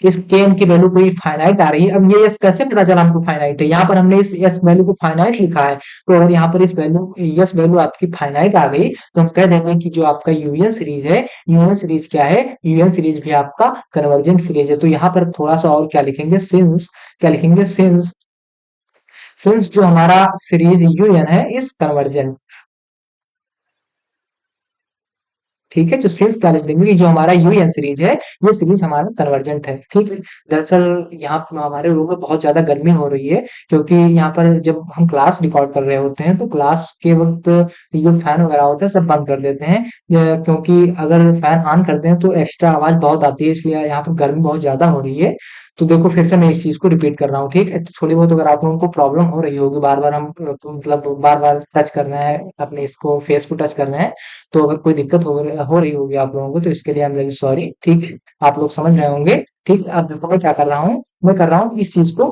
इस kn की वैल्यू कोई फाइनाइट आ रही है। अब ये यस कैसे पता चला हमको फाइनाइट है, यहाँ पर हमने इस यस वैल्यू को फाइनाइट लिखा है, तो अगर यहाँ पर इस वैल्यू यस वैल्यू आपकी फाइनाइट आ गई तो हम कह देंगे कि जो आपका यूनियन सीरीज है, यूनियन सीरीज क्या है, यूनियन सीरीज भी आपका कन्वर्जेंट सीरीज है। तो यहाँ पर थोड़ा सा और क्या लिखेंगे, सिंस, क्या लिखेंगे, सिंस, सिंस जो हमारा सीरीज यूएन है इस कन्वर्जेंट, ठीक है, जो सिंस क्या लिख देंगे कि जो हमारा यूएन सीरीज है ये सीरीज हमारा कन्वर्जेंट है, ठीक है। दरअसल यहाँ पर हमारे रूम में बहुत ज्यादा गर्मी हो रही है, क्योंकि यहाँ पर जब हम क्लास रिकॉर्ड कर रहे होते हैं तो क्लास के वक्त ये जो फैन वगैरह होता है सब बंद कर देते हैं, क्योंकि अगर फैन ऑन करते हैं तो एक्स्ट्रा आवाज बहुत आती है, इसलिए यहाँ पर गर्मी बहुत ज्यादा हो रही है। तो देखो फिर से मैं इस चीज को रिपीट कर रहा हूँ, ठीक है। तो थोड़ी बहुत अगर आप लोगों को प्रॉब्लम हो रही होगी, बार बार हम मतलब बार बार टच करना है अपने इसको, फेस को टच करना है, तो अगर कोई दिक्कत हो रही होगी आप लोगों को तो इसके लिए आई एम रियली सॉरी, ठीक है। आप लोग समझ रहे होंगे, ठीक। अब देखो मैं क्या कर रहा हूँ, मैं कर रहा हूँ इस चीज को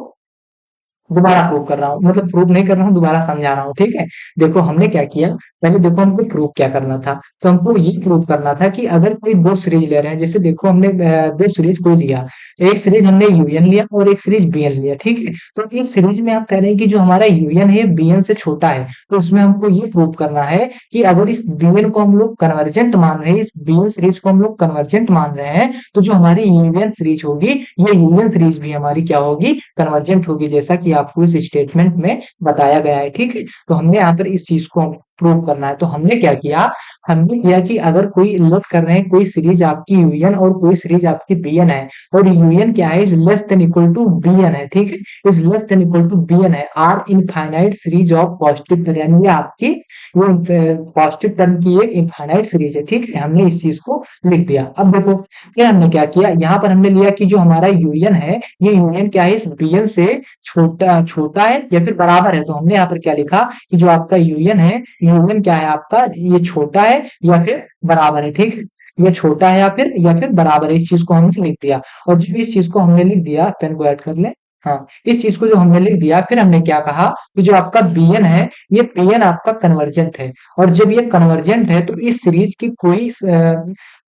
दोबारा प्रूव कर रहा हूँ, मतलब प्रूव नहीं कर रहा हूँ, दोबारा समझा रहा हूँ, ठीक है। देखो हमने क्या किया, पहले देखो हमको प्रूव क्या करना था, तो हमको ये प्रूव करना था कि अगर कोई दो सीरीज ले रहे हैं, जैसे देखो हमने दो सीरीज कोई लिया, एक सीरीज हमने यूएन लिया और एक सीरीज बीएन लिया, ठीक है। तो इस सीरीज में आप कह रहे हैं कि जो हमारा यूएन है बीएन से छोटा है, तो उसमें हमको ये प्रूव करना है कि अगर इस बीएन को हम लोग कन्वर्जेंट मान रहे हैं, इस बीएन सीरीज को हम लोग कन्वर्जेंट मान रहे हैं, तो जो हमारी यूएन सीरीज होगी ये यूएन सीरीज भी हमारी क्या होगी, कन्वर्जेंट होगी, जैसा कि आपको इस स्टेटमेंट में बताया गया है, ठीक है। तो हमने यहाँ पर इस चीज को प्रूव करना है, तो हमने क्या किया, हमने किया कि अगर कोई लेट कर रहे हैं, कोई सीरीज आपकी यूएन और कोई सीरीज आपकी बीएन है, और यूएन क्या है, is less than equal to b n है, ठीक है, is less than equal to b n है, are infinite series of positive term, यानी ये आपकी पॉजिटिव टर्म की एक इनफाइनाइट सीरीज है, ठीक है। हमने इस चीज को लिख दिया। अब देखो फिर हमने क्या किया, यहाँ पर हमने लिया कि जो हमारा यूएन है, ये यूएन क्या है, इस बीएन से छोटा छोटा है या फिर बराबर है, तो हमने यहाँ पर क्या लिखा कि जो आपका यूएन है, यूएन क्या है आपका, ये छोटा है या फिर बराबर है, ठीक है, ये छोटा है या फिर बराबर है, इस चीज को हमने लिख दिया। और जब इस चीज को हमने लिख दिया, पेन को ऐड कर ले, हाँ, इस चीज को जो हमने लिख दिया, फिर हमने क्या कहा कि जो आपका बीएन है, ये बीएन आपका कन्वर्जेंट है, और जब ये कन्वर्जेंट है तो इस सीरीज की कोई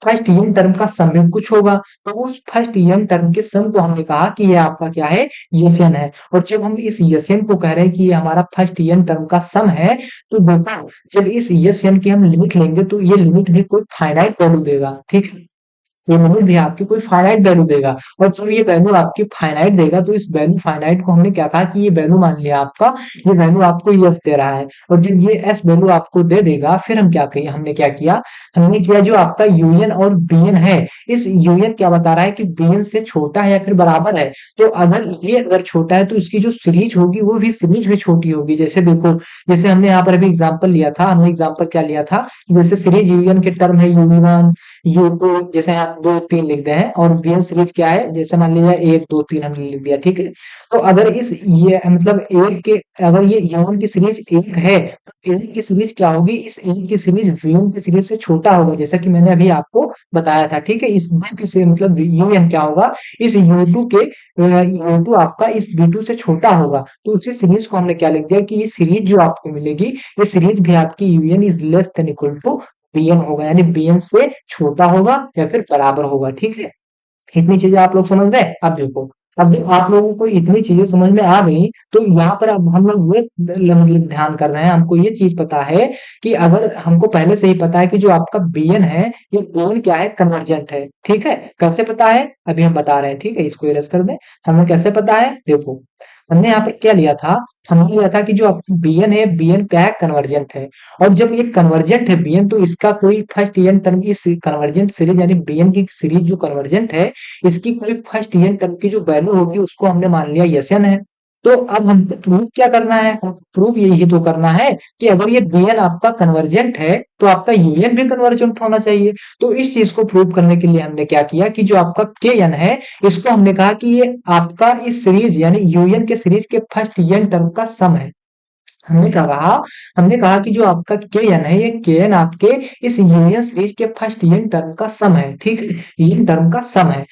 फर्स्ट ईएन टर्म का सम भी कुछ होगा, तो उस फर्स्ट ईएन टर्म के सम को हमने कहा कि ये आपका क्या है, यसन है। और जब हम इस यसन को कह रहे हैं कि ये हमारा फर्स्ट ईएन टर्म का सम है, तो देखो जब इस यसन की हम लिमिट लेंगे तो ये लिमिट भी कोई फाइनाइट वैल्यू देगा, ठीक है, ये लिमिट भी आपकी कोई फाइनाइट वैल्यू देगा, और जब ये वैल्यू आपकी फाइनाइट देगा तो इस वैल्यू फाइनाइट को हमने क्या कहा कि ये वैल्यू मान लिया आपका, ये वैल्यू आपको यस दे रहा है, और जब ये एस वैल्यू आपको दे देगा, फिर हम क्या कहिए, हमने क्या किया, हमने किया जो आपका यूएन और बीएन है, इस यूएन क्या बता रहा है कि बीएन से छोटा है या फिर बराबर है, तो अगर छोटा है तो इसकी जो सीरीज होगी वो भी सीरीज भी छोटी होगी। जैसे देखो, जैसे हमने यहाँ पर अभी एग्जाम्पल लिया था, हमने एग्जाम्पल क्या लिया था, जैसे सीरीज यूएन के टर्म है यूवी1 U2, जैसे यहाँ 2 3 लिख दे हैं, और बीएन सीरीज क्या है, जैसे मान लीजिए 1 2 3 हमने लिख दिया, ठीक है। तो अगर इस ये मतलब एक के, अगर ये यूएन की सीरीज एक है, तो एक की सीरीज क्या होगी, इस एक की सीरीज वीएन की सीरीज से छोटा होगा, जैसा कि मैंने अभी आपको बताया था, ठीक है। इस बी की से मतलब यूएन क्या होगा, इस U2 के U2 आपका इस B2 से छोटा होगा, तो उसी सीरीज को हमने क्या लिख दिया कि ये सीरीज जो आपको मिलेगी, ये सीरीज भी आपकी UN is less than equal to BN होगा, यानी बीएन से छोटा होगा या फिर बराबर होगा, ठीक है। इतनी चीजें आप लोग समझ गए। अब देखो, अब आप लोगों को इतनी चीजें समझ में आ गई, तो यहाँ पर अब हम लोग ये मतलब ध्यान कर रहे हैं, हमको ये चीज पता है कि अगर हमको पहले से ही पता है कि जो आपका बीएन है, ये बीएन क्या है, कन्वर्जेंट है, ठीक है। कैसे पता है, अभी हम बता रहे हैं, ठीक है, इसको इरेज कर दें। हमें कैसे पता है, देखो हमने यहाँ पर क्या लिया था, हमने लिया था कि जो बीएन है, बीएन क्या है, कन्वर्जेंट है, और जब ये कन्वर्जेंट है बीएन, तो इसका कोई फर्स्ट ईएन टर्म की कन्वर्जेंट सीरीज, यानी बीएन की सीरीज जो कन्वर्जेंट है, इसकी कोई फर्स्ट ईएन टर्म की जो वैल्यू होगी उसको हमने मान लिया यसन है। तो अब हम प्रूफ क्या करना है, हम प्रूफ यही तो करना है कि अगर ये बीएन आपका कन्वर्जेंट है तो आपका यूएन भी कन्वर्जेंट होना चाहिए। तो इस चीज को प्रूव करने के लिए हमने क्या किया कि जो आपका के एन है, इसको हमने कहा कि ये आपका इस सीरीज यानी यूएन के सीरीज के फर्स्ट ईएन टर्म का सम है। हमने कहा कि जो आपका के एन है, ये के एन आपके इस यूनियन सीरीज के फर्स्ट ईएन टर्म का सम है, ठीक है, ईएन टर्म का सम है।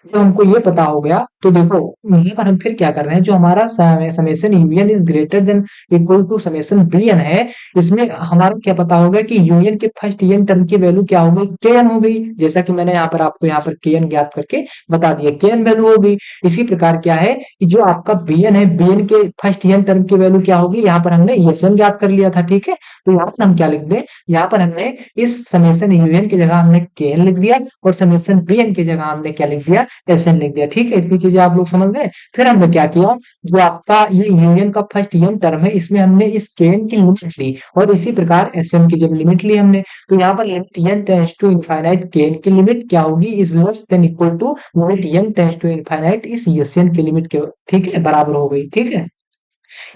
जब हमको ये पता हो गया तो देखो यहाँ पर हम फिर क्या कर रहे हैं, जो हमारा summation UN is greater than equal to summation BN है, इसमें हमारा क्या पता होगा कि यूएन के फर्स्ट एन टर्म की वैल्यू क्या हो गई, के एन हो गई। जैसा कि मैंने यहाँ पर आपको यहाँ पर के एन ज्ञात करके बता दिया, के एन वैल्यू हो गई। इसी प्रकार क्या है कि जो आपका बीएन है, बीएन के फर्स्ट एन टर्म की वैल्यू क्या होगी, यहाँ पर हमने एस एन ज्ञात कर लिया था, ठीक है। तो यहाँ पर हम क्या लिख दें, यहाँ पर हमने इस समेशन यूएन की जगह हमने के एन लिख दिया और समेशन बीएन की जगह हमने क्या लिख दिया, एस एन लिख दिया, ठीक है। इतनी चीजें आप लोग समझ गए। फिर हमने क्या किया, जो आपका ये यूनियन का फर्स्ट एन टर्म है, इसमें हमने इस के एन की लिमिट ली और इसी प्रकार एस एन की जब लिमिट ली हमने, तो यहाँ पर limit N tends to infinite K N की लिमिट क्या होगी, is less than equal to limit N tends to infinite इस एस एन की लिमिट के, ठीक है, बराबर हो गई, ठीक है।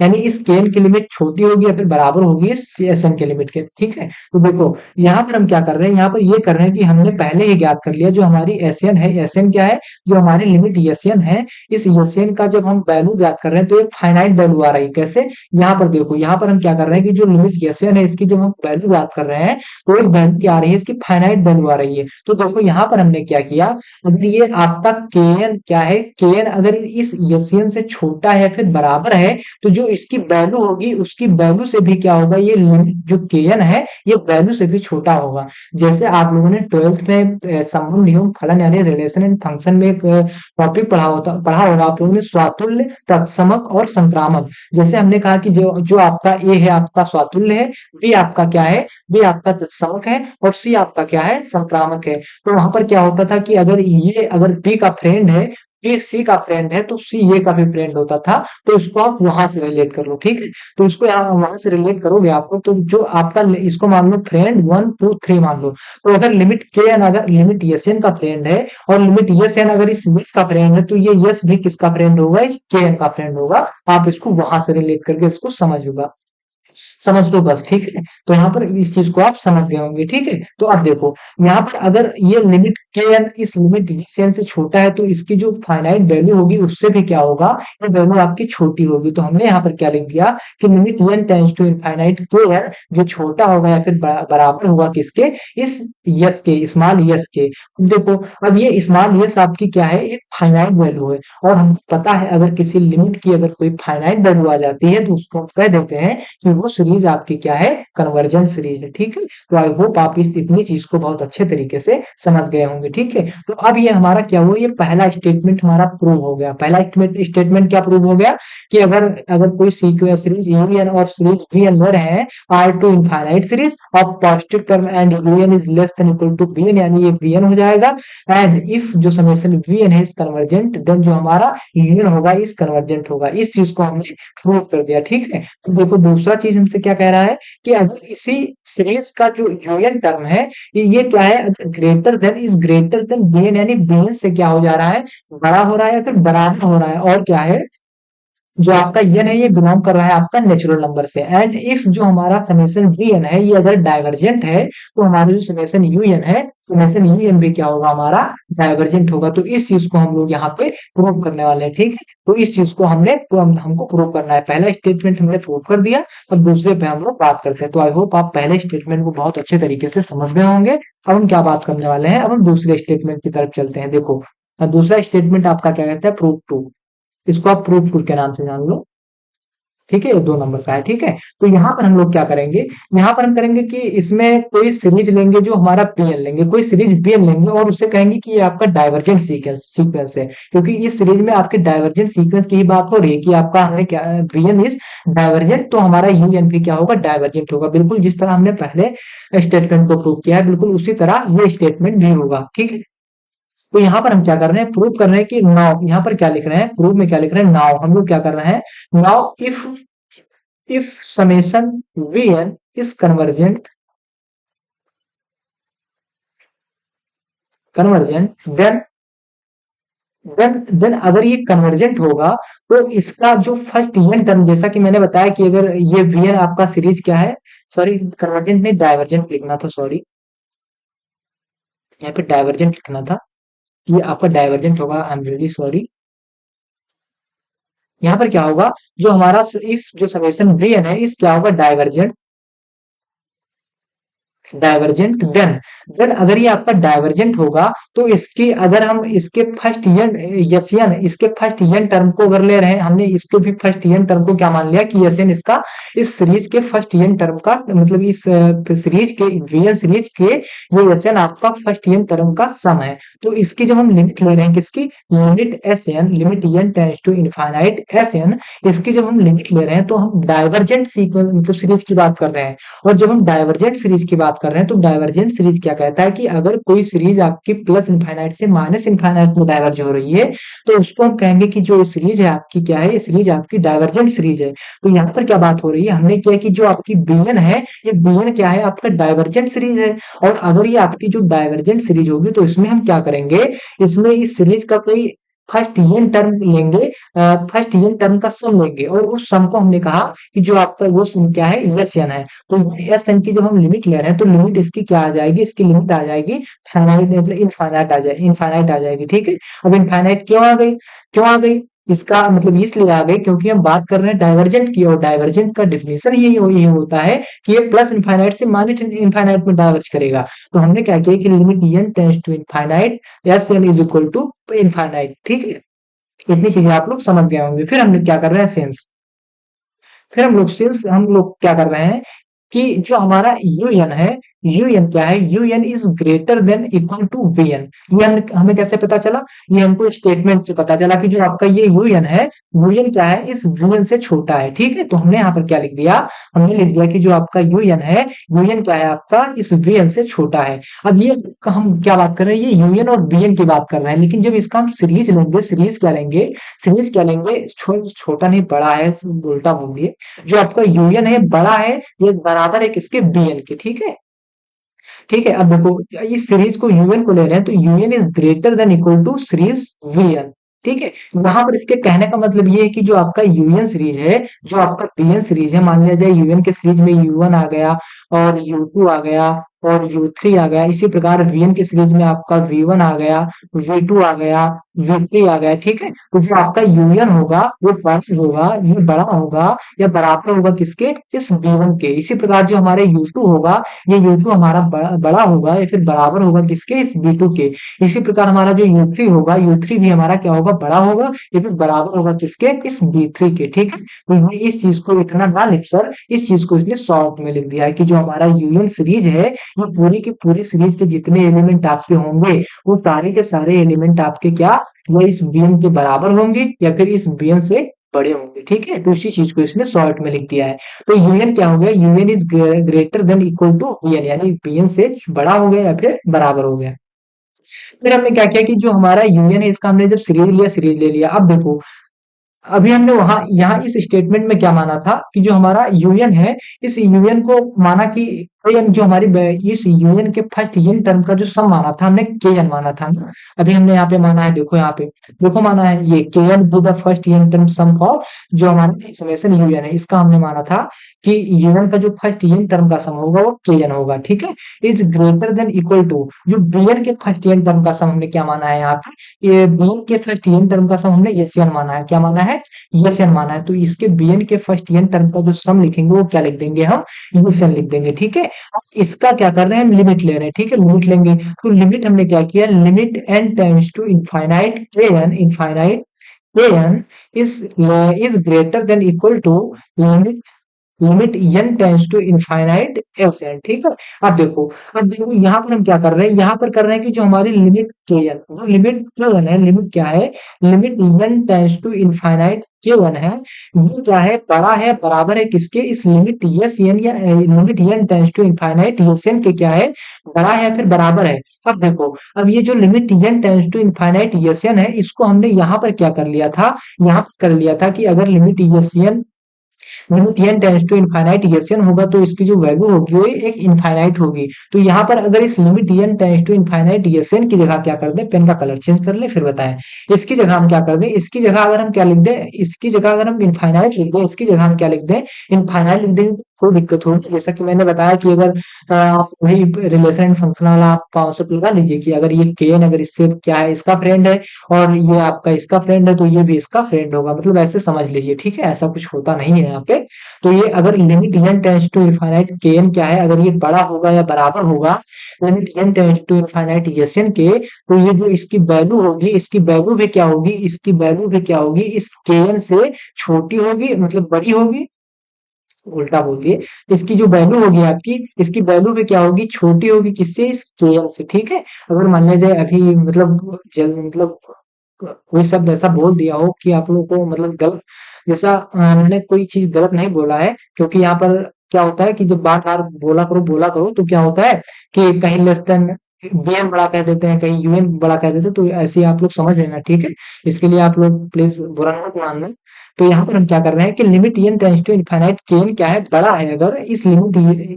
यानी इस केन की लिमिट छोटी होगी या फिर बराबर होगी इस एस एन के लिमिट के, ठीक है। तो देखो यहाँ पर हम क्या कर रहे हैं, यहाँ पर ये कर रहे हैं कि हमने पहले ही ज्ञात कर लिया जो हमारी एस एन है, एस एन क्या है, जो हमारी लिमिट एस एन है, इस एस एन का जब हम वैल्यू ज्ञात कर रहे हैं तो एक फाइनाइट वैल्यू आ रही है। कैसे, यहाँ पर देखो, यहाँ पर हम क्या कर रहे हैं कि जो लिमिट एस एन है इसकी जब हम वैल्यू ज्ञात कर रहे हैं तो एक वैल्यू क्या आ रही है, इसकी फाइनाइट वैल्यू आ रही है। तो देखो यहाँ पर हमने क्या किया, अगर ये आपका के एन क्या है, के एन अगर इस एस एन से छोटा है फिर बराबर है, तो जो इसकी वैल्यू होगी उसकी वैल्यू से भी क्या होगा, ये लिमिट जो के एन है ये वैल्यू से भी छोटा होगा। जैसे आप लोगों ने ट्वेल्थ में संबंध एवं फलन यानी रिलेशन एंड फंक्शन में एक टॉपिक पढ़ा होगा आप लोगों ने, स्वातुल्य, तत्समक और संक्रामक। जैसे हमने कहा कि जो जो आपका ए है आपका स्वातुल्य है, बी आपका क्या है, बी आपका तत्समक है और सी आपका क्या है, संक्रामक है। तो वहां पर क्या होता था कि अगर बी का फ्रेंड है, बी सी का फ्रेंड है, तो सी ए का भी फ्रेंड होता था। तो इसको आप वहां से रिलेट कर लो, ठीक है। तो इसको यहाँ वहां से रिलेट करोगे आपको, तो जो आपका इसको मान लो फ्रेंड 1 2 3 मान लो। तो अगर लिमिट के एन अगर लिमिट एस एन का फ्रेंड है और लिमिट एस एन अगर इस यस का फ्रेंड है, तो ये यस भी किसका फ्रेंड होगा, इस के एन का फ्रेंड होगा। आप इसको वहां से रिलेट करके इसको समझ लो बस, ठीक है। तो यहाँ पर इस चीज को आप समझ गए होंगे, ठीक है। तो अब देखो यहाँ पर अगर ये लिमिट के एन इस लिमिट एन से छोटा है तो इसकी जो फाइनाइट वैल्यू होगी उससे भी क्या होगा, ये वैल्यू आपकी छोटी होगी। तो हमने यहाँ पर क्या लिख दिया कि limit N tends to infinite K N जो छोटा होगा या फिर बराबर होगा किसके, इस यस के, स्मॉल यस के। देखो अब ये स्मॉल यस आपकी क्या है, एक फाइनाइट वैल्यू है और हमको पता है अगर किसी लिमिट की अगर कोई फाइनाइट वैल्यू आ जाती है तो उसको हम कह देते हैं कि वो सीरीज आपकी क्या है, कन्वर्जेंट सीरीज है, ठीक है। तो आई होप आप इस इतनी चीज को बहुत अच्छे तरीके से समझ गए होंगे, ठीक है। तो अब ये हमारा क्या हुआ, ये पहला स्टेटमेंट हमारा प्रूव हो गया। पहला स्टेटमेंट क्या प्रूव हो गया कि अगर अगर कोई सीक्वेंस सीरीज यूनियन और सीरीज वीएन में रहे are two infinite series of positive term and union is less than equal to VN, यानी ये वीएन हो जाएगा। एंड इफ जो समेशन वीएन है इस कन्वर्जेंट, देन जो हमारा यूनियन होगा इस कन्वर्जेंट होगा। इस चीज को हमने प्रूव कर दिया, ठीक है। तो देखो दूसरा चीज हमसे क्या कह रहा है कि अगर इसी सीरीज का जो यूनियन टर्म है ये क्या है, greater than is greater than BN, यानी बीएन से क्या हो जा रहा है, बड़ा हो रहा है या फिर बराबर हो रहा है, और क्या है, जो आपका एन है ये बिलोंग कर रहा है आपका नेचुरल नंबर से। एंड इफ जो हमारा समेशन वी एन है ये अगर डाइवर्जेंट है, तो हमारा जो समेशन यू एन है, समेशन यू एन भी क्या होगा, हमारा डाइवर्जेंट होगा। तो इस चीज को हम लोग यहाँ पे प्रूव करने वाले हैं, ठीक है। तो इस चीज को हमको प्रूव करना है। पहला स्टेटमेंट हमने प्रूव कर दिया और दूसरे पे हम लोग बात करते हैं। तो आई होप आप पहले स्टेटमेंट को बहुत अच्छे तरीके से समझ गए होंगे। अब हम क्या बात करने वाले हैं, अब हम दूसरे स्टेटमेंट की तरफ चलते हैं। देखो दूसरा स्टेटमेंट आपका क्या कहता है, प्रूव टू। इसको आप प्रूफ टू के नाम से जान लो, ठीक है। ये 2 नंबर का है, ठीक है। तो यहाँ पर हम लोग क्या करेंगे, यहाँ पर हम करेंगे कि इसमें कोई सीरीज लेंगे जो हमारा पीएन लेंगे, कोई सीरीज बीएन लेंगे और उससे कहेंगे कि ये आपका डाइवर्जेंट सीक्वेंस है, क्योंकि इस सीरीज में आपके डाइवर्जेंट सीक्वेंस की ही बात हो रही है कि आपका हमें क्या बीएन इज डाइवर्जेंट, तो हमारा यूएन भी क्या होगा, डाइवर्जेंट होगा। बिल्कुल जिस तरह हमने पहले स्टेटमेंट को प्रूव किया है बिल्कुल उसी तरह ये स्टेटमेंट भी होगा, ठीक है। तो यहाँ पर हम क्या कर रहे हैं, प्रूव कर रहे हैं कि नाउ, यहाँ पर क्या लिख रहे हैं, प्रूव में क्या लिख रहे हैं, नाउ हम लोग क्या कर रहे हैं, now if summation VN is convergent then अगर ये कन्वर्जेंट होगा तो इसका जो फर्स्ट यूनिट टर्म, जैसा कि मैंने बताया कि अगर ये वीएन आपका सीरीज क्या है, सॉरी कन्वर्जेंट नहीं डाइवर्जेंट लिखना था, सॉरी यहाँ पे डाइवर्जेंट लिखना था, ये आपका डाइवर्जेंट होगा, आई एम रियली सॉरी। यहाँ पर क्या होगा, जो हमारा इफ जो समेशन वीएन है इस क्या होगा, डाइवर्जेंट डाइवर्जेंट देन अगर ये आपका डाइवर्जेंट होगा तो इसकी अगर हम इसके फर्स्ट यन यसियन इसके फर्स्ट यन टर्म को अगर ले रहे हैं, हमने इसको भी फर्स्ट यन टर्म को क्या मान लिया कि यसियन इसका इस सीरीज के फर्स्ट यन टर्म का मतलब इस सीरीज के वीएन सीरीज के ये यसियन आपका फर्स्ट यन टर्म का सम है। तो इसकी जब हम लिमिट ले रहे हैं किसकी limit S N limit N tends to infinite S N, इसकी जब हम लिमिट ले रहे हैं तो हम डाइवर्जेंट सीक्वेंस मतलब सीरीज की बात कर रहे हैं। और जब हम डाइवर्जेंट सीरीज की बात कर रहे हैं तो डाइवर्जेंट सीरीज क्या कहता है कि अगर कोई सीरीज आपकी प्लस इनफाइनाइट से माइनस इनफाइनाइट में डाइवर्ज हो रही है तो उसको हम कहेंगे कि जो सीरीज है आपकी क्या है, ये सीरीज आपकी डाइवर्जेंट सीरीज है। तो यहाँ पर क्या बात हो रही है, हमने क्या कि जो आपकी bn है, ये bn क्या है आपका डाइवर्जेंट सीरीज है। और अगर ये आपकी जो डाइवर्जेंट सीरीज होगी तो इसमें हम क्या करेंगे, इसमें इस सीरीज का कोई फर्स्ट यन टर्म लेंगे, फर्स्ट यन टर्म का सम लेंगे और उस सम को हमने कहा कि जो आपका वो सम क्या है एस एन है। तो एस एन की जब हम लिमिट ले रहे हैं तो लिमिट इसकी क्या आ जाएगी, इसकी लिमिट आ जाएगी फाइनाइट मतलब इनफाइनाइट आ जाएगी। ठीक है, अब इनफाइनाइट क्यों आ गई, इसका मतलब इसलिए आ गई क्योंकि हम बात कर रहे हैं डाइवर्जेंट की, और डाइवर्जेंट का डेफिनेशन यही होता है कि ये प्लस इनफाइनाइट से माइनस इनफाइनाइट में डाइवर्ज करेगा। तो हमने क्या किया कि limit N tends to infinite S N is equal to infinite. ठीक है, इतनी चीजें आप लोग समझ गए होंगे। फिर हम लोग क्या कर रहे हैं सेंस, फिर हम लोग क्या कर रहे हैं कि जो हमारा यूएन है, यूएन क्या है, UN is greater than equal to VN. ये हमें कैसे पता चला, ये हमको स्टेटमेंट से पता चला कि जो आपका ये यूएन है, यूएन क्या है इस वीएन से छोटा है। ठीक है, तो हमने यहाँ पर क्या लिख दिया, हमने लिख दिया कि जो आपका यूएन है, यूएन क्या है आपका इस वीएन से छोटा है। अब ये हम क्या बात कर रहे हैं, ये यूएन और वीएन की बात कर रहे हैं, लेकिन जब इसका हम सीरीज लेंगे, सीरीज क्या लेंगे, छोटा नहीं बड़ा है, उल्टा बोल दिए। जो आपका यूएन है बड़ा है, ये बराबर है किसके बीएन के। ठीक है, अब देखो इस सीरीज को यूएन को ले रहे हैं तो UN is greater than equal to series VN. ठीक है, यहाँ पर इसके कहने का मतलब ये है कि जो आपका यूएन सीरीज है, जो आपका बीएन सीरीज है, मान लिया जाए यूएन के सीरीज में यू1 आ गया और यू2 आ गया और यू3 आ गया, इसी प्रकार वीएन के सीरीज में आपका वी1 आ गया, वी2 आ गया, वी3 आ गया। ठीक है, तो जो आपका यूएन होगा वो ये बड़ा होगा या बराबर होगा किसके, इस वी1 के। इसी प्रकार जो हमारे यू2 होगा, ये U2 हमारा बड़ा होगा या फिर बराबर होगा किसके, इस B2 के। इसी प्रकार हमारा जो U3 होगा, U3 भी हमारा क्या होगा, बड़ा होगा या फिर बराबर होगा किसके, इस B3 के। ठीक है, तो ये इस चीज को इतना ना लिखकर इस चीज को इसने शॉर्ट में लिख दिया है कि जो हमारा यूनियन सीरीज है, ये पूरी की पूरी सीरीज के जितने एलिमेंट आपके होंगे वो सारे के सारे एलिमेंट आपके क्या, वो इस बीएन के बराबर होंगे या फिर इस बीएन से बड़े होंगे। ठीक है, तो इसी चीज को इसने शॉर्ट में लिख दिया है। तो यूएन क्या हो गया, UN is greater than equal to BN, यानी बीएन से बड़ा हो गया या फिर बराबर हो गया। फिर हमने क्या किया कि जो हमारा यूएन है इसका हमने जब सीरीज ले लिया। अब देखो अभी हमने वहां यहाँ इस स्टेटमेंट में क्या माना था कि जो हमारा यूनियन है, इस यूनियन को माना कि जो हमारी इस यूनियन के फर्स्ट यन टर्म का जो सम माना था हमने के एन माना था ना। अभी हमने यहाँ पे माना है, देखो यहाँ पे देखो माना है ये K N to the first N term sum for जो हमारा समेशन यूनियन है, इसका हमने माना था कि यूनियन का जो फर्स्ट यन टर्म का सम होगा वो के एन होगा। ठीक है, is greater than equal to जो बीएन के फर्स्ट यन टर्म का सम हमने क्या माना है यहाँ पे, ये बीएन के फर्स्ट यन टर्म का सम हमने एसएन माना है। क्या माना है, एसएन माना है। तो इसके बीएन के फर्स्ट एन टर्म का जो सम लिखेंगे वो क्या लिख देंगे, हम एसएन लिख देंगे। ठीक है, इसका क्या कर रहे हैं, हम लिमिट ले रहे हैं। ठीक है, लिमिट लेंगे तो लिमिट हमने क्या किया, limit N tends to infinite K N, infinite K N is greater than equal to limit limit N tends to infinite S N. ठीक है, अब देखो यहाँ पर हम क्या कर रहे हैं, यहाँ पर कर रहे हैं कि जो हमारी लिमिट के एन, जो लिमिट के एन है, लिमिट क्या है, limit N tends to infinite K N है, ये क्या है, बड़ा है बराबर है किसके, इस लिमिट एस एन या limit N tends to infinite S N के क्या है, बड़ा है फिर बराबर है। अब देखो अब ये जो limit N tends to infinite S N है, इसको हमने यहाँ पर क्या कर लिया था, यहाँ पर कर लिया था कि अगर limit S N limit N tends to infinite SN होगा तो इसकी जो वैल्यू होगी वो एक इनफाइनाइट होगी। तो यहाँ पर अगर इस limit N tends to infinite SN की जगह क्या कर दें, पेन का कलर चेंज कर ले फिर बताएं। इसकी जगह हम क्या कर दें, इसकी जगह अगर हम क्या लिख दें, इसकी जगह अगर हम इनफाइनाइट लिख दें, इसकी जगह हम क्या लिख दें, इनफाइनाइट लिख देंगे। कोई दिक्कत होगी। जैसा कि मैंने बताया कि अगर आप वही रिलेशन एंड फंक्शन वाला आप कॉन्सेप्ट लगा लीजिए कि अगर ये केन अगर इससे क्या है इसका फ्रेंड है और ये आपका इसका फ्रेंड है तो ये भी इसका फ्रेंड होगा, मतलब ऐसे समझ लीजिए, ठीक है? ऐसा कुछ होता नहीं है यहाँ पे। तो ये अगर limit n tends to infinite kn क्या है, अगर ये बड़ा होगा या बराबर होगा limit n tends to infinite Sn के, तो ये जो इसकी वैल्यू होगी, इसकी वैल्यू भी क्या होगी, इसकी वैल्यू भी क्या होगी, इस kn से छोटी होगी, मतलब बड़ी होगी। उल्टा बोल दिए। इसकी जो वैल्यू होगी आपकी, इसकी वैल्यू भी क्या होगी, छोटी होगी, किससे, इस kn से, ठीक है? अगर मान लिया जाए अभी मतलब मतलब कोई शब्द ऐसा बोल दिया हो कि आप लोगों को मतलब गलत, जैसा मैंने कोई चीज गलत नहीं बोला है, क्योंकि यहाँ पर क्या होता है कि जब बार बार बोला करो तो क्या होता है कि कहीं लेस देन bn बड़ा कह देते हैं, कहीं un बड़ा कह देते हैं, तो ऐसे ही आप लोग समझ लेना, ठीक है? इसके लिए आप लोग प्लीज बुरा मत मानना। तो यहाँ पर हम क्या कर रहे हैं कि limit n tends to infinite kn क्या है, बड़ा है अगर इस limit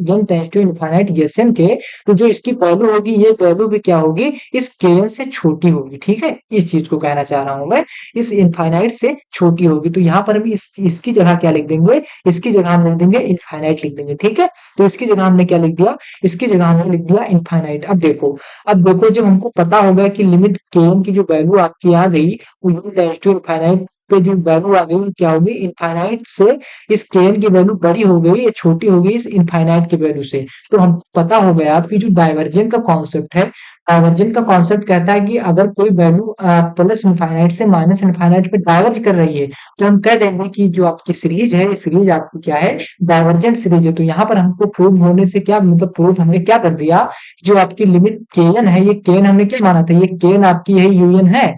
n tends to infinite Sn के, तो जो इसकी वैल्यू होगी ये वैल्यू भी क्या होगी, इस kn से छोटी होगी, ठीक है? इस चीज को कहना चाह रहा हूं मैं, इस इनफाइनाइट से छोटी होगी। तो यहाँ पर हम इसकी जगह क्या लिख देंगे, इसकी जगह हम लिख देंगे इनफाइनाइट लिख देंगे, ठीक है? तो इसकी जगह हमने क्या लिख दिया, इसकी जगह हमने लिख दिया इनफाइनाइट। अब देखो जब हमको पता होगा कि लिमिट kn की जो वैल्यू आपकी आ गई वो u टेंड्स टू इनफाइनाइट पे जो वैल्यू आ गई वो क्या होगी, इनफाइनाइट से इस kn की वैल्यू बड़ी हो गई या छोटी हो गई इस इनफाइनाइट की वैल्यू से। तो हम पता हो गया आपकी जो डाइवर्जेंट का कॉन्सेप्ट है, डाइवर्जेंट का कॉन्सेप्ट कहता है कि अगर कोई वैल्यू प्लस इनफाइनाइट से माइनस इनफाइनाइट पे डाइवर्ज कर रही है तो हम कह देंगे कि जो आपकी सीरीज है ये सीरीज आपकी क्या है, डाइवर्जेंट सीरीज है। तो यहाँ पर हमको प्रूव होने से क्या मतलब, प्रूफ हमने क्या कर दिया, जो आपकी लिमिट kn है, ये kn हमने क्या माना था, ये kn आपकी है un है,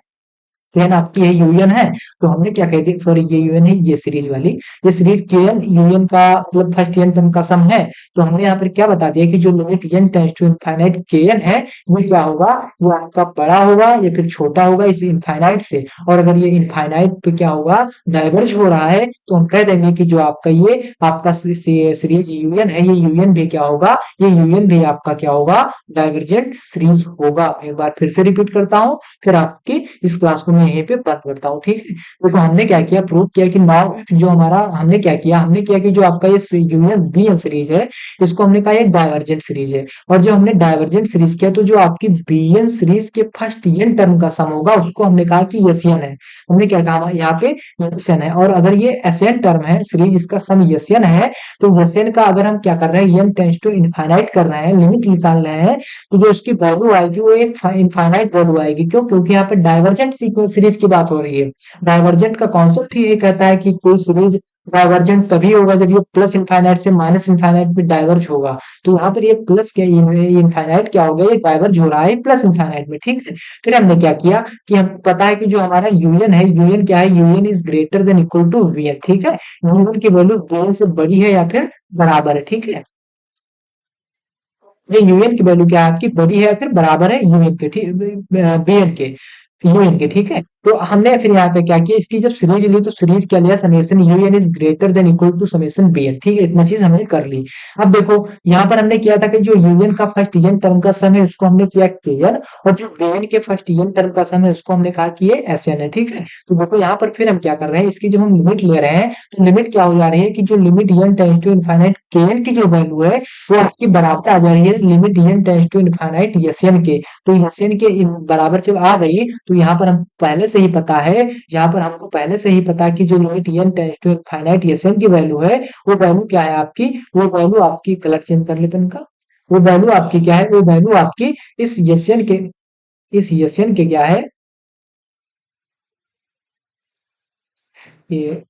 kn आपकी है यूएन है। तो हमने क्या कह दिया, सॉरी ये यूएन है, ये सीरीज वाली, ये सीरीज kn यूएन का मतलब फर्स्ट n टर्म का सम है। तो हमने यहाँ पर क्या बता दिया कि जो limit n tends to infinite kn है वो क्या होगा, वो आपका बड़ा होगा या फिर छोटा होगा इस इनफाइनाइट से। और अगर ये इनफाइनाइट पे क्या होगा, डाइवर्ज हो रहा है, तो हम कह देंगे कि जो आपका ये आपका सीरीज यूएन है, ये यूएन भी क्या होगा, ये यूएन भी आपका क्या होगा, डाइवर्जेंट सीरीज होगा। एक बार फिर से रिपीट करता हूँ, फिर आपकी इस क्लास को मैं यहीं पे बंद करता हूँ, ठीक है? देखो हमने क्या किया, प्रूव किया कि नाउ जो हमारा हमने किया कि जो आपका ये यूनियन बी एन सीरीज है, इसको हमने कहा ये डाइवर्जेंट सीरीज है। और जो हमने डाइवर्जेंट सीरीज किया तो जो आपकी बी एन सीरीज के फर्स्ट एन टर्म का सम होगा उसको हमने कहा कि एन है। हमने क्या कहा यहाँ पे एन है, और अगर ये एन टर्म है सीरीज, इसका सम एन है, तो एन का अगर हम क्या कर रहे हैं, एन टेंड्स टू इनफाइनाइट कर रहे हैं, लिमिट निकाल रहे हैं, तो जो उसकी वैल्यू आएगी वो एक इनफाइनाइट वैल्यू आएगी। क्यों? क्योंकि यहाँ पे डाइवर्जेंट सीरीज की बात हो रही है। डाइवर्जेंट का कॉन्सेप्ट ही ये कहता है कि कोई सीरीज डाइवर्जेंट तभी होगा जब ये प्लस इनफाइनाइट से माइनस इनफाइनाइट में डाइवर्ज होगा। तो यहाँ पर ये प्लस क्या, इनफाइनाइट क्या हो गया, ये डाइवर्ज हो रहा है प्लस इनफाइनाइट में, ठीक है? फिर हमने क्या किया कि हमको पता है कि जो हमारा यूएन है, यूएन क्या है, UN is greater than equal to VN, ठीक है? यूएन की वैल्यू वीएन से बड़ी है या फिर बराबर है, ठीक है? ये यूएन की वैल्यू क्या है आपकी, बड़ी है या फिर बराबर है यूएन के, ठीक, बीएन के, यूएन के, ठीक है? तो हमने फिर यहाँ पे क्या किया, इसकी जब सीरीज ली तो सीरीज क्या लिया, summation UN is greater than equal to summation BN, ठीक है? इतना चीज हमने कर ली। अब देखो यहाँ पर हमने किया था कि जो यूएन का फर्स्ट एन टर्म का सम है उसको हमने किया केएन, और जो बीएन के फर्स्ट एन टर्म का सम है उसको हमने कहा कि ये एसएन है, ठीक है? तो देखो यहाँ पर फिर हम क्या कर रहे हैं, इसकी जब हम लिमिट ले रहे हैं तो लिमिट क्या हो जा रही है कि जो limit N tends to infinite KN की जो वैल्यू है वो आपकी बराबर आ जा रही है limit N tends to infinite SN के। तो एसएन के बराबर जब आ गई तो यहाँ पर हम पहले से ही पता है, यहाँ पर हमको पहले से ही पता है कि जो limit N tends to infinite SN की वैल्यू है वो वैल्यू क्या है आपकी, वो वैल्यू आपकी, कलर चेंज कर ले पेन का, वो वैल्यू आपकी क्या है, वो वैल्यू आपकी इस एसएन के, इस एसएन के क्या है, ये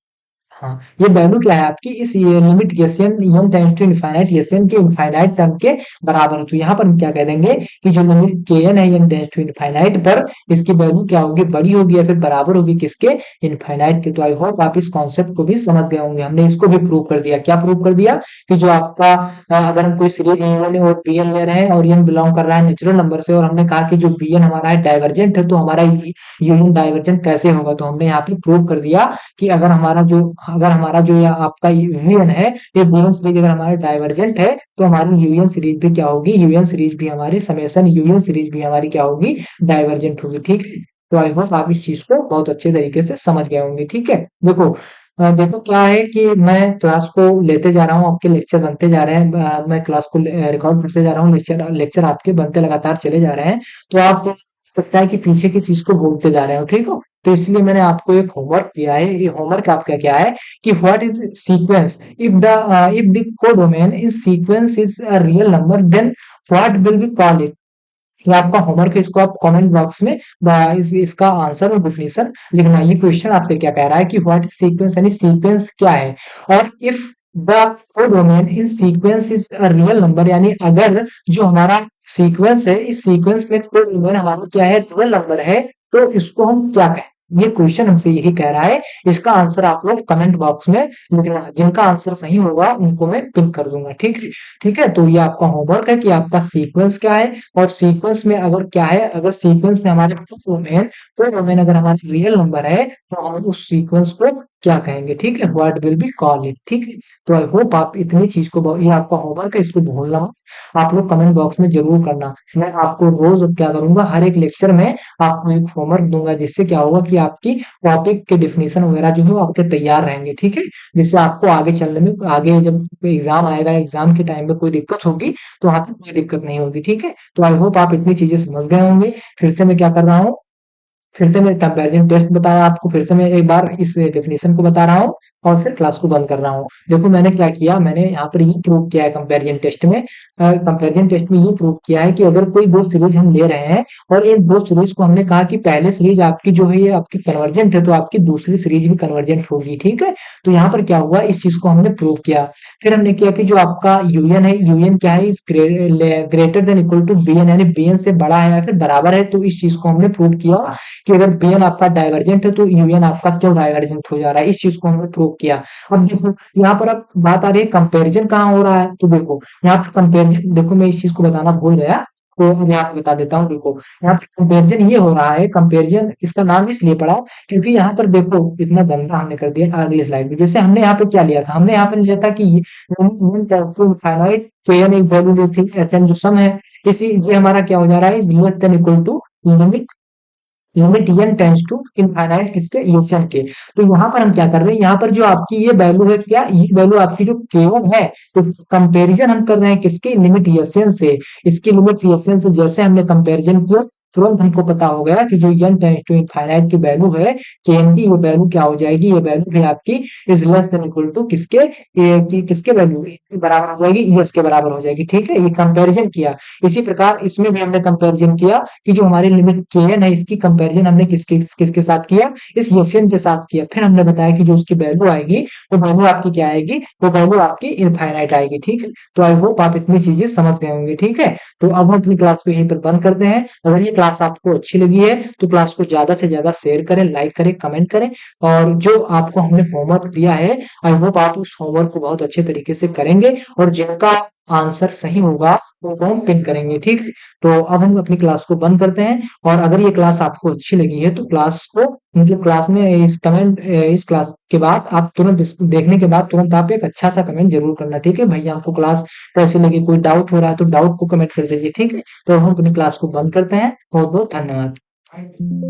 हाँ, ये वैल्यू क्या है आपकी, इस ये limit SN N tends to infinite SN के इनफाइनाइट टर्म के बराबर है। तो यहाँ पर हम क्या कह देंगे कि जो लिमिट केएन है एन टेंड्स टू इनफाइनाइट पर, इसकी वैल्यू क्या होगी, बड़ी होगी या फिर बराबर होगी किसके, इनफाइनाइट के। तो आई होप आप इस कॉन्सेप्ट को भी समझ गए होंगे। हमने इसको भी प्रूव कर दिया, क्या प्रूव कर दिया कि जो आपका अगर हम कोई सीरीज एन और बीएन ले रहे हैं और एन बिलोंग कर रहा है नेचुरल नंबर से, और हमने कहा कि जो बीएन हमारा है डाइवर्जेंट है, तो हमारा यूनियन डाइवर्जेंट कैसे होगा, तो हमने यहाँ पे प्रूव कर दिया कि अगर हमारा जो ये आपका यूनियन है, ये यूनियन सीरीज अगर हमारा डाइवर्जेंट है तो हमारी यूनियन सीरीज भी क्या होगी, यूनियन सीरीज भी हमारी समेशन यूनियन सीरीज भी हमारी क्या होगी, डाइवर्जेंट होगी, ठीक है? तो आई होप आप इस चीज को बहुत अच्छे तरीके से समझ गए होंगे, ठीक है? देखो देखो क्या है कि मैं क्लास को लेते जा रहा हूँ, आपके लेक्चर बनते जा रहे हैं, मैं क्लास को रिकॉर्ड करते जा रहा हूँ, लेक्चर लेक्चर आपके बनते लगातार चले जा रहे हैं। तो आप लगता है कि पीछे की चीज को बोलते जा रहे हो, ठीक हो। तो इसलिए मैंने आपको एक होमवर्क दिया है। ये होमवर्क आपका क्या है कि what is sequence, if the codomain is sequence is a real number, then what will be call it. ये आपका होमवर्क है, इसको आप कमेंट बॉक्स में इसका आंसर और डिफिनेशन लिखना। ये क्वेश्चन आपसे क्या कह रहा है कि व्हाट इज सीक्वेंस, यानी सीक्वेंस क्या है। और if the codomain in sequence is a real number, यानी अगर जो हमारा सीक्वेंस है, इस सीक्वेंस में कोडोमेन हमारा क्या है, रियल नंबर है, तो इसको हम क्या कहें। ये क्वेश्चन हमसे यही कह रहा है। इसका आंसर आप लोग कमेंट बॉक्स में लिखना। जिनका आंसर सही होगा उनको मैं पिन कर दूंगा, ठीक है। ठीक है, तो ये आपका होमवर्क है कि आपका सीक्वेंस क्या है, और सीक्वेंस में अगर क्या है, अगर सीक्वेंस में हमारे पास डोमेन, तो डोमेन अगर हमारा रियल नंबर है, तो हम उस सीक्वेंस को क्या कहेंगे, ठीक है, what will be call it, ठीक है। तो आई होप आप इतनी चीज को, ये आपका होमवर्क है, इसको भूलना मत। आप लोग कमेंट बॉक्स में जरूर करना। मैं आपको रोज अब क्या करूंगा, हर एक लेक्चर में आपको एक होमवर्क दूंगा, जिससे क्या होगा कि आपकी टॉपिक के डिफिनेशन वगैरह जो है वो आपके तैयार रहेंगे, ठीक है। जिससे आपको आगे चलने में, आगे जब एग्जाम आएगा, एग्जाम के टाइम में कोई दिक्कत होगी, तो वहाँ पे कोई दिक्कत नहीं होगी, ठीक है। तो आई होप आप इतनी चीजें समझ गए होंगे। फिर से मैं क्या कर रहा हूँ, फिर से मैं कंपैरिजन टेस्ट बताया आपको, फिर से मैं एक बार इस डेफिनेशन को बता रहा हूँ, और फिर क्लास को बंद कर रहा हूँ। देखो मैंने क्या किया, मैंने यहाँ पर ये प्रूव किया है कंपैरिजन टेस्ट में, कंपैरिजन टेस्ट में ये प्रूव किया है कि अगर कोई दो सीरीज हम ले रहे हैं, और इन दो सीरीज को हमने कहा कि पहले सीरीज आपकी जो है ये आपकी कन्वर्जेंट है, तो आपकी दूसरी सीरीज भी कन्वर्जेंट होगी, ठीक है। तो यहाँ पर क्या हुआ, इस चीज को हमने प्रूव किया। फिर हमने किया कि जो आपका यूएन है, यूएन क्या है, is greater than equal to BN, यानी बीएन से बड़ा है या फिर बराबर है। तो इस चीज को हमने प्रूव किया कि अगर बीएन आपका डाइवर्जेंट है, तो यूएन आपका क्यों डाइवर्जेंट हो जा रहा है, इस चीज को हमने प्रूव किया। अब देखो यहाँ पर अब बात आ रही है कंपैरिजन कहाँ हो रहा है, तो देखो यहाँ पर कंपैरिजन, देखो मैं इस चीज को बताना भूल गया, तो मैं आपको बता देता हूँ। देखो यहाँ पर कंपैरिजन ये हो रहा है, कंपैरिजन इसका नाम इसलिए पड़ा क्योंकि यहाँ पर देखो इतना गंदा हमने कर दिया अगली स्लाइड में। जैसे हमने यहाँ पे क्या लिया था, हमने यहाँ पे लिया था कि फाइनाइट kn एक वैल्यू जो थी Sn जो सम है, इसी ये हमारा क्या हो जा रहा है, is less than equal to limit, limit n tends to infinite किसके, एसन के। तो यहाँ पर हम क्या कर रहे हैं, यहाँ पर जो आपकी ये वैल्यू है, क्या ये वैल्यू आपकी जो k1 है, तो कंपैरिजन हम कर रहे हैं किसके, लिमिट एसन से। इसकी लिमिट एसन से जैसे हमने कंपैरिजन किया, तुरंत हमको पता हो गया कि जो n टेंड्स टू इनफाइनाइट की वैल्यू है, kn की ये वैल्यू क्या हो जाएगी, ये वैल्यू है आपकी is less than equal to किसके, किसके वैल्यू बराबर हो जाएगी, एस के बराबर हो जाएगी, ठीक है। ये कंपैरिजन किया। इसी प्रकार इसमें भी हमने कंपैरिजन किया कि जो हमारी लिमिट kn है, इसकी कंपैरिजन हमने किसके किसके साथ किया, इस एसन के साथ किया। फिर हमने बताया कि जो उसकी वैल्यू आएगी, वो वैल्यू आपकी क्या आएगी, वो वैल्यू आपकी इनफाइनाइट आएगी, ठीक है। तो आई होप आप इतनी चीजें समझ गए होंगे, ठीक है। तो अब हम अपनी क्लास को यहीं पर बंद करते हैं। अगर ये क्लास आपको अच्छी लगी है, तो क्लास को ज्यादा से ज्यादा शेयर करें, लाइक करें, कमेंट करें। और जो आपको हमने होमवर्क दिया है, आई होप आप उस होमवर्क को बहुत अच्छे तरीके से करेंगे, और जिनका आंसर सही होगा उनको हम पिन करेंगे, ठीक है। तो अब हम अपनी क्लास को बंद करते हैं। और अगर ये क्लास आपको अच्छी लगी है, तो क्लास को, मतलब क्लास में इस क्लास के बाद आप तुरंत देखने के बाद तुरंत आप एक अच्छा सा कमेंट जरूर करना, ठीक है। भैया आपको क्लास कैसी लगी, कोई डाउट हो रहा है तो डाउट को कमेंट कर दीजिए, ठीक है। तो हम अपनी क्लास को बंद करते हैं। बहुत बहुत धन्यवाद।